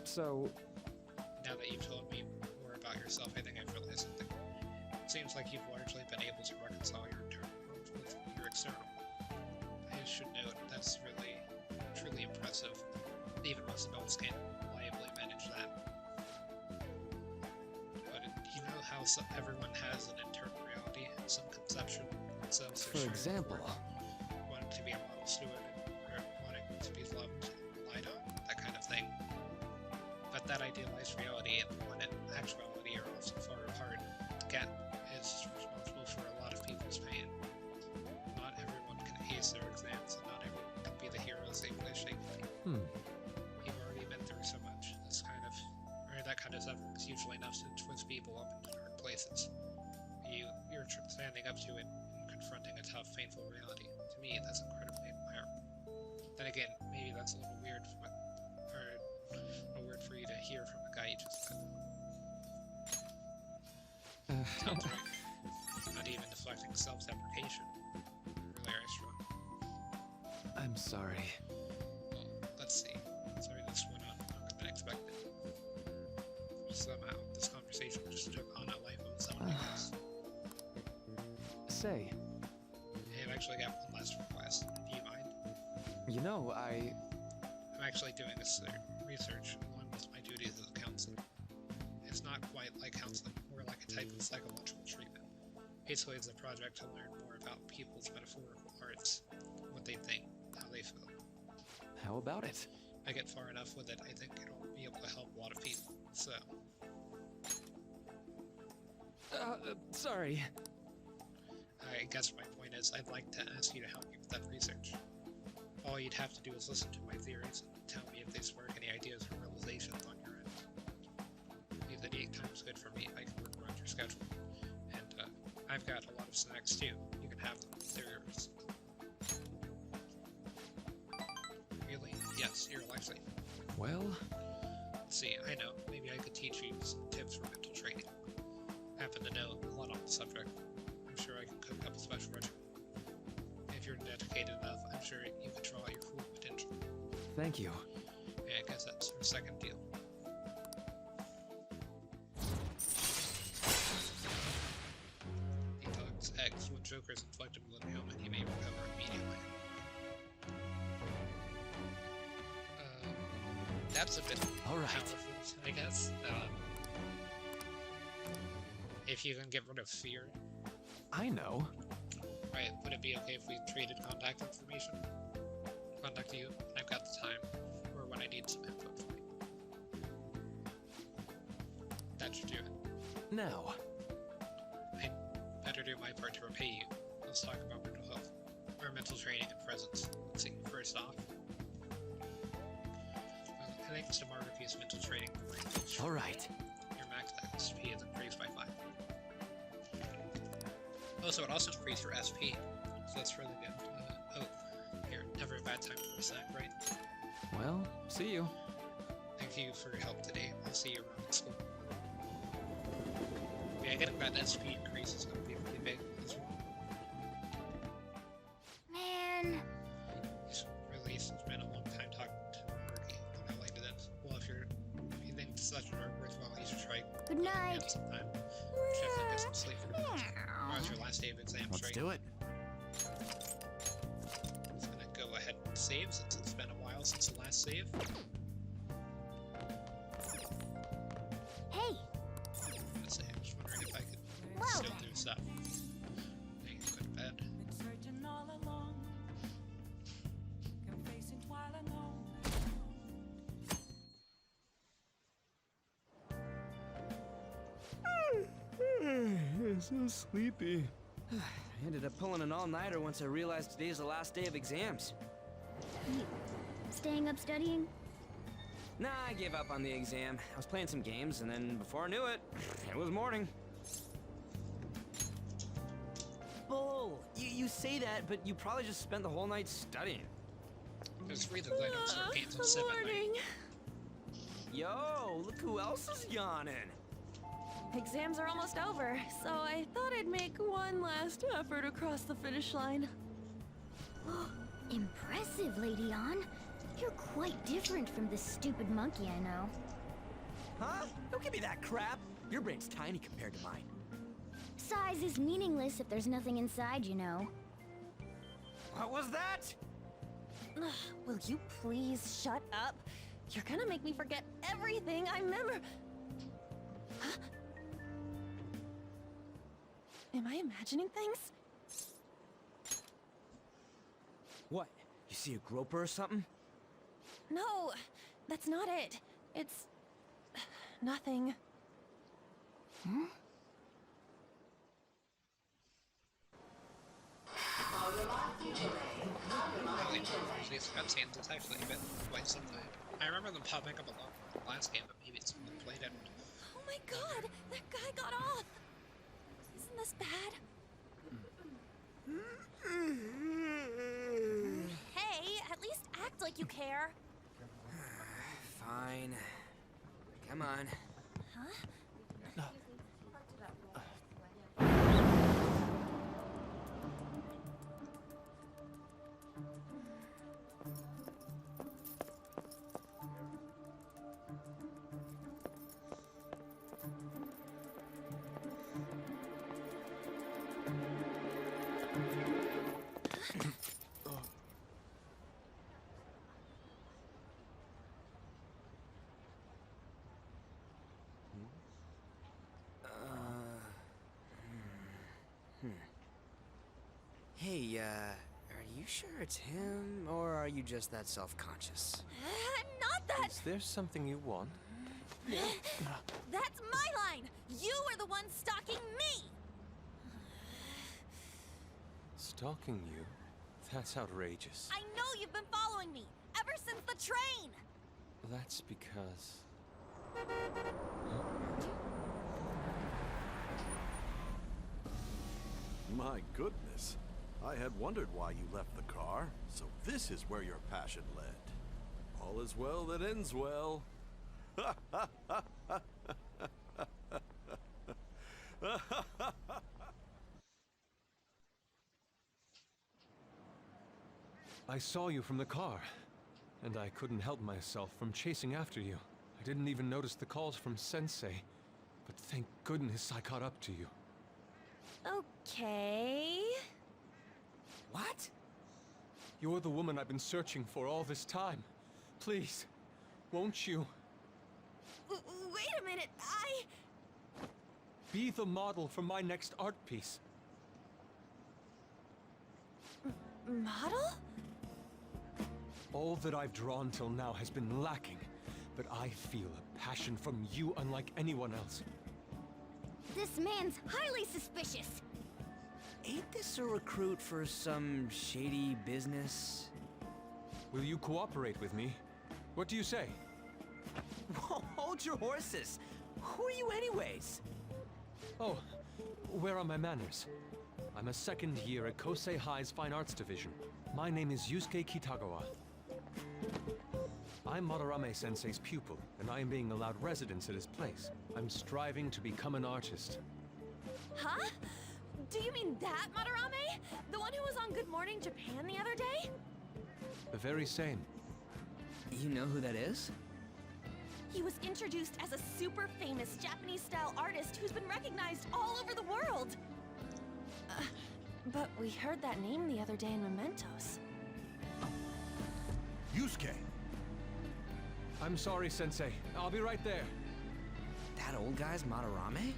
C: So,
A: Now that you've told me more about yourself, I think I've realized something. It seems like you've largely been able to reconcile your internal world with your external. I should note, that's really, truly impressive. Even most adults can't reliably manage that. But you know how everyone has an internal reality and some conception of themselves.
C: for example,
A: Wanting to be a model steward, or wanting to be loved, lied on, that kind of thing. But that idealized reality and the one in actuality are often far apart. The gap is responsible for a lot of people's pain. Not everyone can ace their exams, and not everyone can be the heroes they wish they could be. You've already been through so much. That kind of suffering is usually enough to twist people up into dark places. You're standing up to it and confronting a tough, painful reality. To me, that's incredibly admirable. Then again, maybe that's a little weird, a word for you to hear from the guy you just met. Sounds right. Not even deflecting self-deprecation. Really are strong.
I: I'm sorry.
A: Well, let's see. Sorry this went on longer than expected. Somehow, this conversation just took on a life of its own, I guess.
I: Say,
A: Hey, I've actually got one last request. Do you mind?
I: you know,
A: I'm actually doing this research along with my duties as a counselor. It's not quite like counseling, more like a type of psychological treatment. Basically, it's a project to learn more about people's metaphorical arts, what they think, how they feel.
I: how about it?
A: If I get far enough with it, I think it'll be able to help a lot of people. So,
I: Sorry.
A: I guess my point is, I'd like to ask you to help me with that research. All you'd have to do is listen to my theories and tell me if they spark any ideas or realizations on your end. If any time's good for me, I can work around your schedule. And, I've got a lot of snacks too. You can have them. They're yours. Really? Yes, you're a lifesaver.
I: Well,
A: Let's see, I know. Maybe I could teach you some tips for mental training. I happen to know a lot on the subject. I'm sure I can cook up a special regimen. If you're dedicated enough, I'm sure you could draw your full potential.
I: thank you.
A: Yeah, I guess that's our second deal. Detox X. When Joker is inflicted with an ailment, he may recover immediately. That's a bit
I: Alright.
A: powerful, I guess. If you can get rid of fear,
I: I know.
A: right, would it be okay if we traded contact information? Contact you when I've got the time, or when I need some info from you. That should do it.
I: Now,
A: I'd better do my part to repay you. Let's talk about mental health, or mental training and presence. Let's see, first off, thanks to Margaret's mental training,
I: alright.
A: your max SP is increased by 5. Also, it also increased your SP, so that's really good. Oh, here, never a bad time for a snack, right?
I: Well, see you.
A: Thank you for your help today. I'll see you around at school. Yeah, getting that SP increase is going to be pretty big as well.
B: Man,
A: Really, it's been a long time talking to Margaret, and I liked it. Well, if you think such a worthwhile, you should try
B: good night.
A: again sometime. Definitely get some sleep for tomorrow. Tomorrow's your last day of exams,
C: Let's
A: right?
C: do it.
A: Just gonna go ahead and save since it's been a while since the last save.
B: Hey,
A: Let's see, I'm just wondering if I could
B: Whoa.
A: still do stuff. I can go to bed.
C: I'm so sleepy. I ended up pulling an all-nighter once I realized today's the last day of exams.
B: staying up studying?
C: Nah, I gave up on the exam. I was playing some games, and then before I knew it, it was morning. Bull! You say that, but you probably just spent the whole night studying.
A: There's reasons I don't start games at 7 at night.
C: Yo, look who else is yawning.
D: Exams are almost over, so I thought I'd make one last effort across the finish line.
B: Impressive, Lady Ann. You're quite different from this stupid monkey I know.
C: Huh? Don't give me that crap. Your brain's tiny compared to mine.
B: Size is meaningless if there's nothing inside, you know.
C: What was that?
D: Will you please shut up? You're gonna make me forget everything I remember. Huh? Am I imagining things?
C: What? You see a groper or something?
D: No, that's not it. It's nothing.
B: Hmm?
A: Really, these cutscenes, it's actually been quite some time. I remember them popping up a lot in the last game, but maybe it's been played out.
D: my god! That guy got off! Isn't this bad? Hey, at least act like you care.
C: Fine. Come on.
D: Huh?
K: Hey, are you sure it's him, or are you just that self-conscious?
D: I'm not that!
L: Is there something you want?
D: That's my line! You were the one stalking me!
L: Stalking you? That's outrageous.
D: I know you've been following me, ever since the train!
L: That's because...
M: My goodness. I had wondered why you left the car, so this is where your passion led. All is well that ends well.
L: I saw you from the car, and I couldn't help myself from chasing after you. I didn't even notice the calls from Sensei, but thank goodness I caught up to you.
D: Okay...
K: What?
L: You're the woman I've been searching for all this time. Please, won't you?
D: Wait a minute,
L: Be the model for my next art piece.
D: Model?
L: All that I've drawn till now has been lacking, but I feel a passion from you unlike anyone else.
B: This man's highly suspicious.
K: Ain't this a recruit for some shady business?
L: Will you cooperate with me? What do you say?
K: Whoa, hold your horses! Who are you anyways?
L: Oh, where are my manners? I'm a second year at Kosei High's Fine Arts Division. My name is Yusuke Kitagawa. I'm Madarame-sensei's pupil, and I am being allowed residence at his place. I'm striving to become an artist.
D: Huh? Do you mean that Madarame? The one who was on Good Morning Japan the other day?
L: The very same.
K: You know who that is?
D: He was introduced as a super famous Japanese-style artist who's been recognized all over the world. But we heard that name the other day in Mementos.
M: Yusuke!
L: I'm sorry, Sensei. I'll be right there.
K: That old guy's Madarame?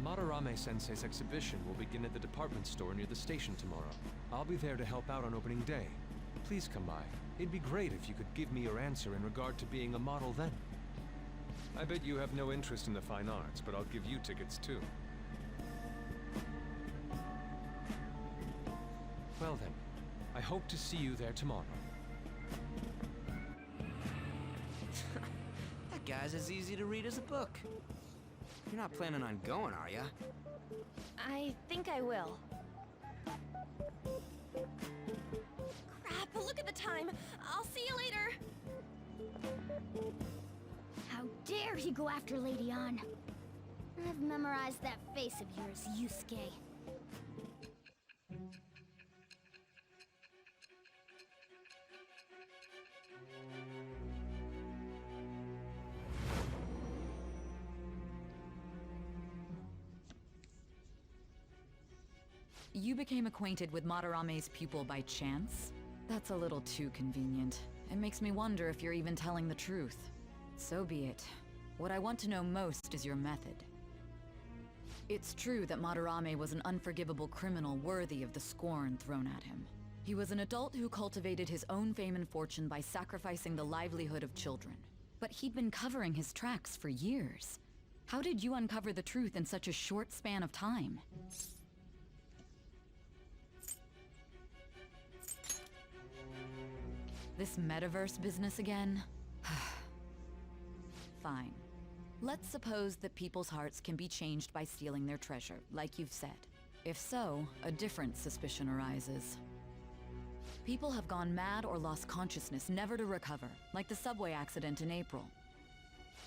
L: Madarame-sensei's exhibition will begin at the department store near the station tomorrow. I'll be there to help out on opening day. Please come by. It'd be great if you could give me your answer in regard to being a model then. I bet you have no interest in the fine arts, but I'll give you tickets too. Well then, I hope to see you there tomorrow.
K: That guy's as easy to read as a book. You're not planning on going, are ya?
D: I think I will. Crap, look at the time. I'll see you later.
B: How dare he go after Lady Ann? I've memorized that face of yours, Yusuke.
J: You became acquainted with Madarame's pupil by chance? That's a little too convenient. It makes me wonder if you're even telling the truth. So be it. What I want to know most is your method. It's true that Madarame was an unforgivable criminal worthy of the scorn thrown at him. He was an adult who cultivated his own fame and fortune by sacrificing the livelihood of children. But he'd been covering his tracks for years. How did you uncover the truth in such a short span of time? This metaverse business again? Fine. Let's suppose that people's hearts can be changed by stealing their treasure, like you've said. If so, a different suspicion arises. People have gone mad or lost consciousness, never to recover, like the subway accident in April.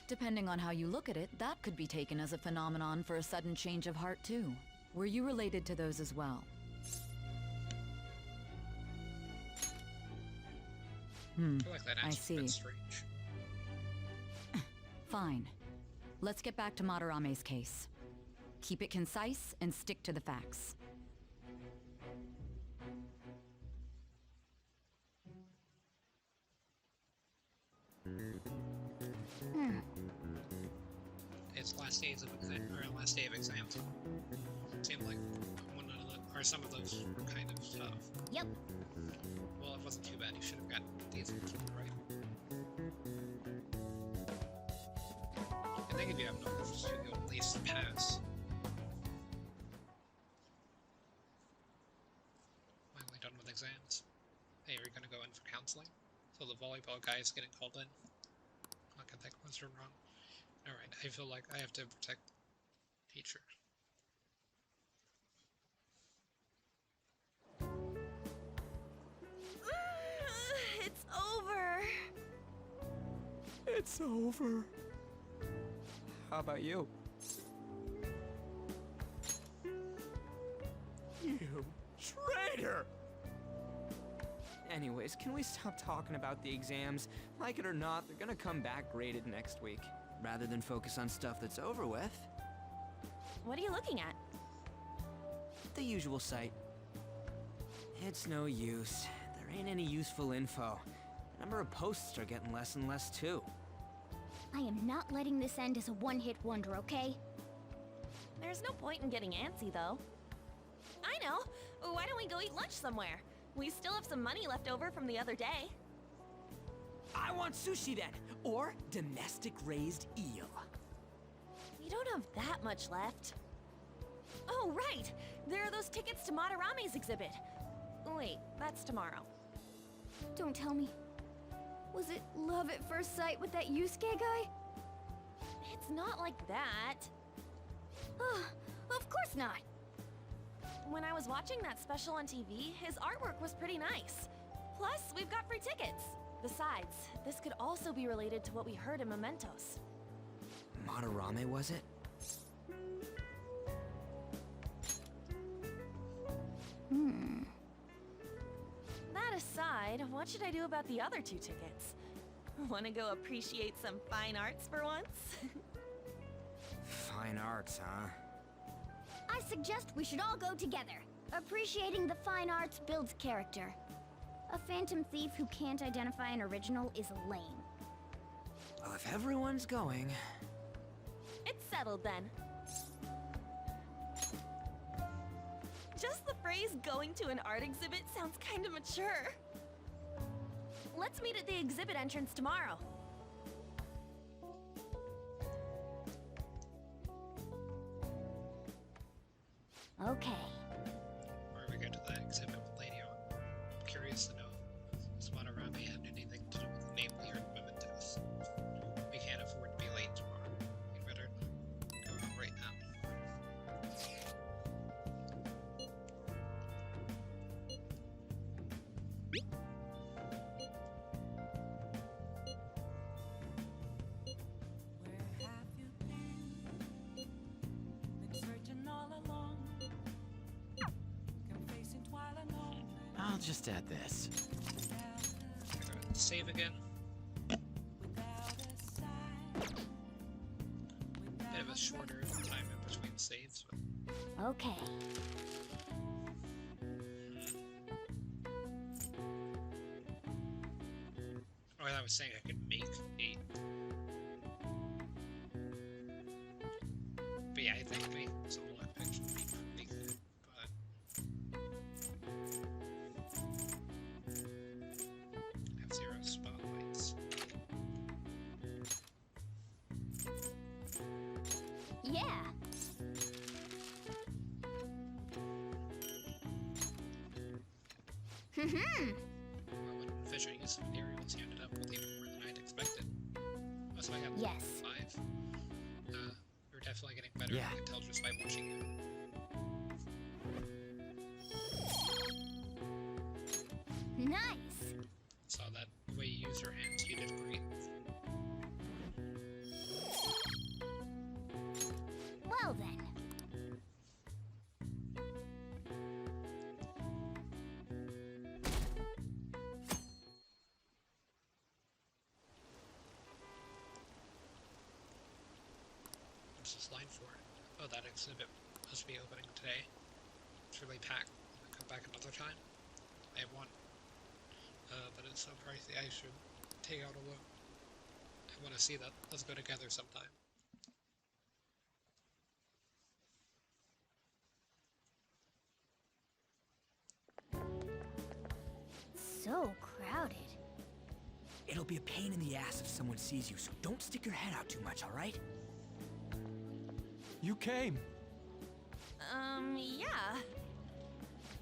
J: Depending on how you look at it, that could be taken as a phenomenon for a sudden change of heart, too. Were you related to those as well?
A: I feel like that
J: I
A: answer's a
J: see.
A: bit strange.
J: Fine. Let's get back to Madarame's case. Keep it concise and stick to the facts.
A: It's last day of exams. Seemed like one of the, or some of those kind of stuff.
B: Yep.
A: Well, it wasn't too bad. You should have gotten decent right. I think if you have knowledge, you'll at least pass. Finally done with exams. Hey, are you gonna go in for counseling? So the volleyball guy is getting called in. I can think what's wrong. Alright, I feel like I have to protect teacher.
D: It's over.
C: It's over. How about you? You traitor! Anyways, can we stop talking about the exams? Like it or not, they're gonna come back graded next week.
K: Rather than focus on stuff that's over with.
D: What are you looking at?
K: The usual site. It's no use. There ain't any useful info. The number of posts are getting less and less too.
B: I am not letting this end as a one-hit wonder, okay?
D: There's no point in getting antsy, though. I know! Why don't we go eat lunch somewhere? We still have some money left over from the other day.
C: I want sushi then, or domestic raised eel.
D: We don't have that much left. Oh, right! There are those tickets to Madarame's exhibit. Wait, that's tomorrow.
B: Don't tell me. Was it love at first sight with that Yusuke guy?
D: It's not like that.
B: Of course not.
D: When I was watching that special on TV, his artwork was pretty nice. Plus, we've got free tickets. Besides, this could also be related to what we heard in Mementos.
K: Madarame, was it?
D: That aside, what should I do about the other 2 tickets? Want to go appreciate some fine arts for once?
K: Fine arts, huh?
B: I suggest we should all go together. Appreciating the fine arts builds character. A phantom thief who can't identify an original is lame.
K: Well, if everyone's going...
D: It's settled then. Just the phrase going to an art exhibit sounds kind of mature. Let's meet at the exhibit entrance tomorrow.
B: Okay.
A: Or we go to the exhibit with Lady on. I'm curious to know if Madarame had anything to do with the name here in Mementos. We can't afford to be late tomorrow. We'd better go out right now.
C: I'll just add this.
A: Save again. Bit of a shorter time in between saves, but
B: Okay.
A: oh, I was saying I could make 8. But yeah, I think making some luck picks would be pretty good, but I have 0 spotlights.
B: Yeah.
A: Well, when Fisher used materials, he ended up with even more than I'd expected. so I got
F: Yes.
A: 5. You're definitely getting better.
C: Yeah.
A: I can tell just by watching you.
F: Nice.
A: Saw that the way you use your hands, you did great.
F: Well then.
A: What's this line for? Oh, that exhibit must be opening today. It's really packed. I'll come back another time. I have one. But it's so pricey I should take out a loan. I want to see that. Let's go together sometime.
F: So crowded.
K: It'll be a pain in the ass if someone sees you, so don't stick your head out too much, all right?
L: You came.
D: Yeah.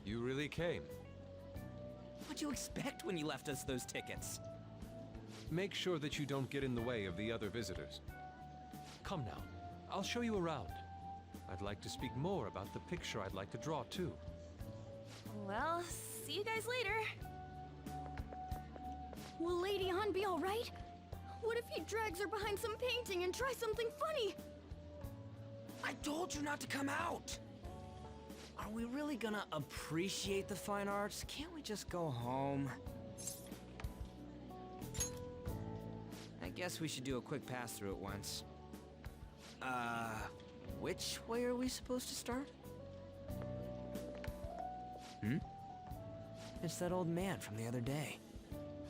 L: You really came.
K: What'd you expect when you left us those tickets?
L: Make sure that you don't get in the way of the other visitors. Come now, I'll show you around. I'd like to speak more about the picture I'd like to draw, too.
D: Well, see you guys later.
F: Will Lady Han be alright? What if he drags her behind some painting and tries something funny?
K: I told you not to come out! Are we really gonna appreciate the fine arts? Can't we just go home? I guess we should do a quick pass-through at once. Which way are we supposed to start? It's that old man from the other day.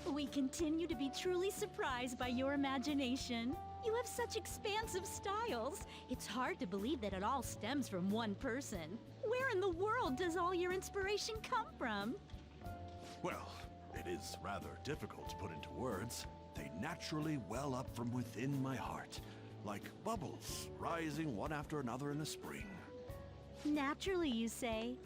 N: We continue to be truly surprised by your imagination. You have such expansive styles. It's hard to believe that it all stems from one person. Where in the world does all your inspiration come from?
M: Well, it is rather difficult to put into words. They naturally well up from within my heart, like bubbles rising one after another in the spring.
N: Naturally, you say.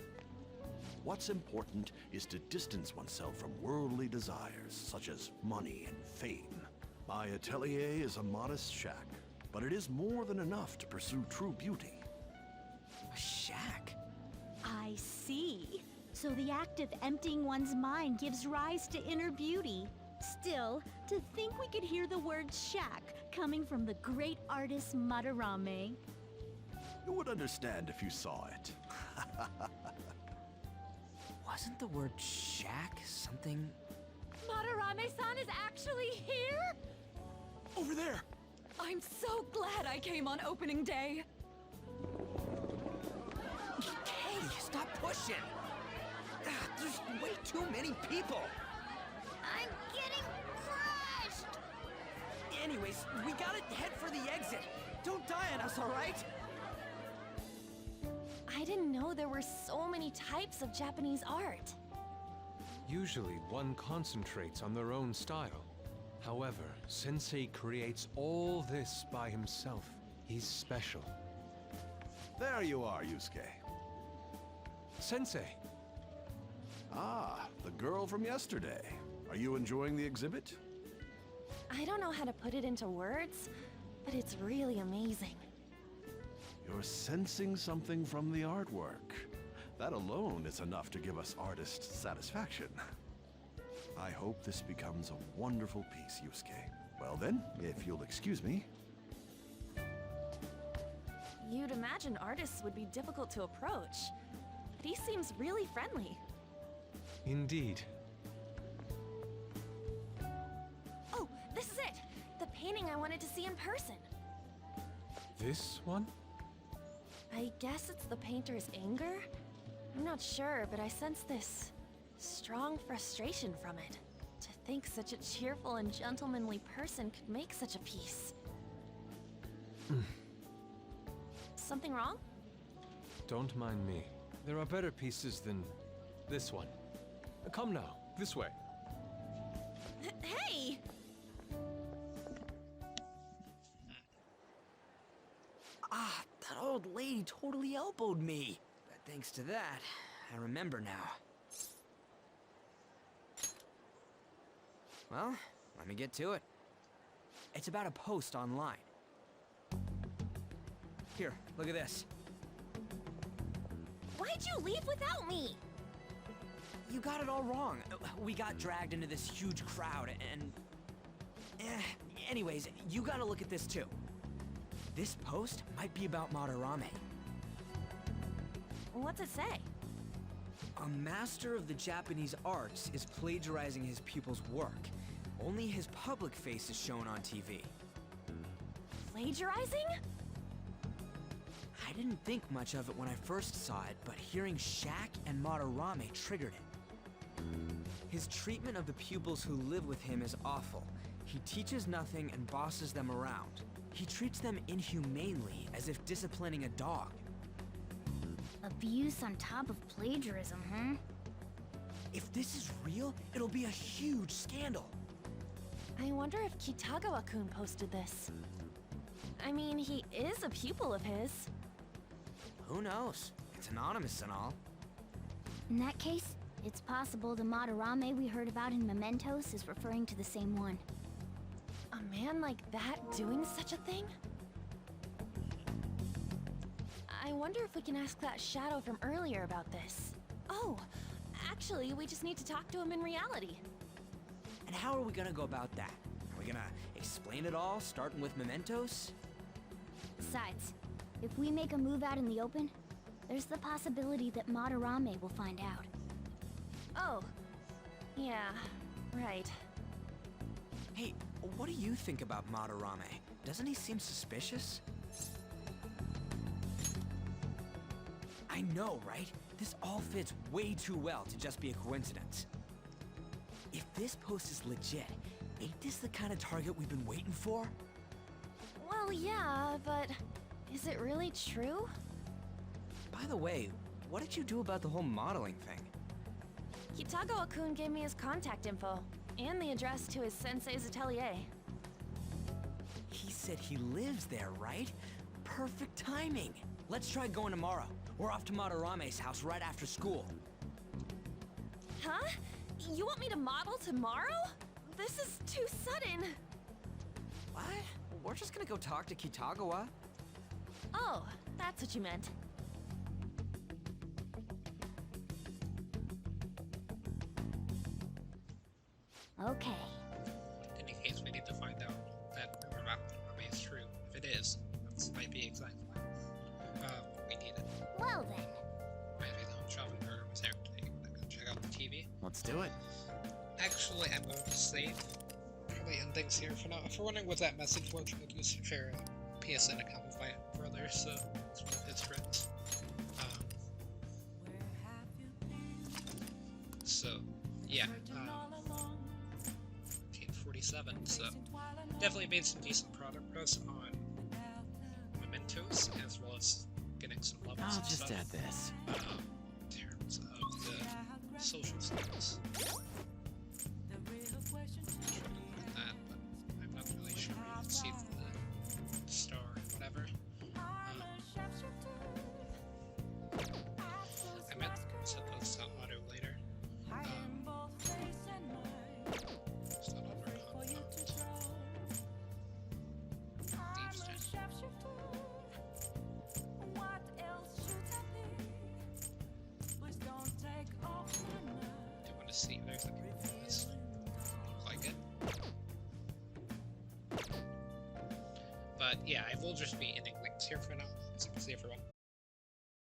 M: What's important is to distance oneself from worldly desires, such as money and fame. My atelier is a modest shack, but it is more than enough to pursue true beauty.
K: A shack?
N: I see. So the act of emptying one's mind gives rise to inner beauty. Still, to think we could hear the word shack coming from the great artist Madarame.
M: You would understand if you saw it.
K: Wasn't the word shack something?
D: Madarame-san is actually here?
K: Over there!
J: I'm so glad I came on opening day.
K: Hey, stop pushing! There's way too many people!
F: I'm getting crushed!
K: Anyways, we gotta head for the exit. Don't die on us, all right?
D: I didn't know there were so many types of Japanese art.
L: Usually, one concentrates on their own style. However, Sensei creates all this by himself. He's special.
M: There you are, Yusuke.
L: Sensei!
M: Ah, the girl from yesterday. Are you enjoying the exhibit?
D: I don't know how to put it into words, but it's really amazing.
M: You're sensing something from the artwork. That alone is enough to give us artist satisfaction. I hope this becomes a wonderful piece, Yusuke. Well then, if you'll excuse me.
D: You'd imagine artists would be difficult to approach, but he seems really friendly.
L: Indeed.
D: Oh, this is it! The painting I wanted to see in person.
L: This one?
D: I guess it's the painter's anger? I'm not sure, but I sense this strong frustration from it. To think such a cheerful and gentlemanly person could make such a piece. Something wrong?
L: Don't mind me. There are better pieces than this one. Come now, this way.
D: Hey!
K: Ah, that old lady totally elbowed me. But thanks to that, I remember now. Well, let me get to it. It's about a post online. Here, look at this.
B: Why'd you leave without me?
K: You got it all wrong. We got dragged into this huge crowd and... Anyways, you gotta look at this too. This post might be about Madarame.
D: What's it say?
K: A master of the Japanese arts is plagiarizing his pupil's work. Only his public face is shown on TV.
D: Plagiarizing?
K: I didn't think much of it when I first saw it, but hearing Shaq and Madarame triggered it. His treatment of the pupils who live with him is awful. He teaches nothing and bosses them around. He treats them inhumanely, as if disciplining a dog.
F: Abuse on top of plagiarism, huh?
K: If this is real, it'll be a huge scandal.
D: I wonder if Kitagawa-kun posted this. I mean, he is a pupil of his.
K: Who knows? It's anonymous and all.
F: In that case, it's possible the Madarame we heard about in Mementos is referring to the same one.
D: A man like that doing such a thing? I wonder if we can ask that shadow from earlier about this. Oh, actually, we just need to talk to him in reality.
K: And how are we gonna go about that? Are we gonna explain it all, starting with Mementos?
F: Besides, if we make a move out in the open, there's the possibility that Madarame will find out.
D: Oh, yeah, right.
K: Hey, what do you think about Madarame? Doesn't he seem suspicious? I know, right? This all fits way too well to just be a coincidence. If this post is legit, ain't this the kind of target we've been waiting for?
D: Well, yeah, but is it really true?
K: By the way, what did you do about the whole modeling thing?
D: Kitagawa-kun gave me his contact info, and the address to his sensei's atelier.
K: He said he lives there, right? Perfect timing. Let's try going tomorrow. We're off to Madarame's house right after school.
D: Huh? You want me to model tomorrow? This is too sudden.
K: What? We're just gonna go talk to Kitagawa.
D: Oh, that's what you meant.
F: Okay.
A: In any case, we need to find out that rumor about Madarame is true. If it is, that might be exactly what we needed.
F: Well then.
A: Might be the home shopping program was empty. I'm gonna check out the TV.
K: Let's do it.
A: Actually, I'm going to save. Probably end things here for now. If you're wondering what that message was, I used to share a PSN account with my brother, so it's one of his friends. So, yeah. 1947, so definitely made some decent progress on Mementos, as well as getting some levels
C: I'll
A: and
C: just
A: stuff.
C: add this.
A: In terms of the social status. That, but I'm not really sure you can see the star or whatever. I meant to post on auto later. It's not on our content. Thieves Den. Do want to see if there's anything on this. Looks like it. But yeah, I will just be ending links here for now. So see everyone.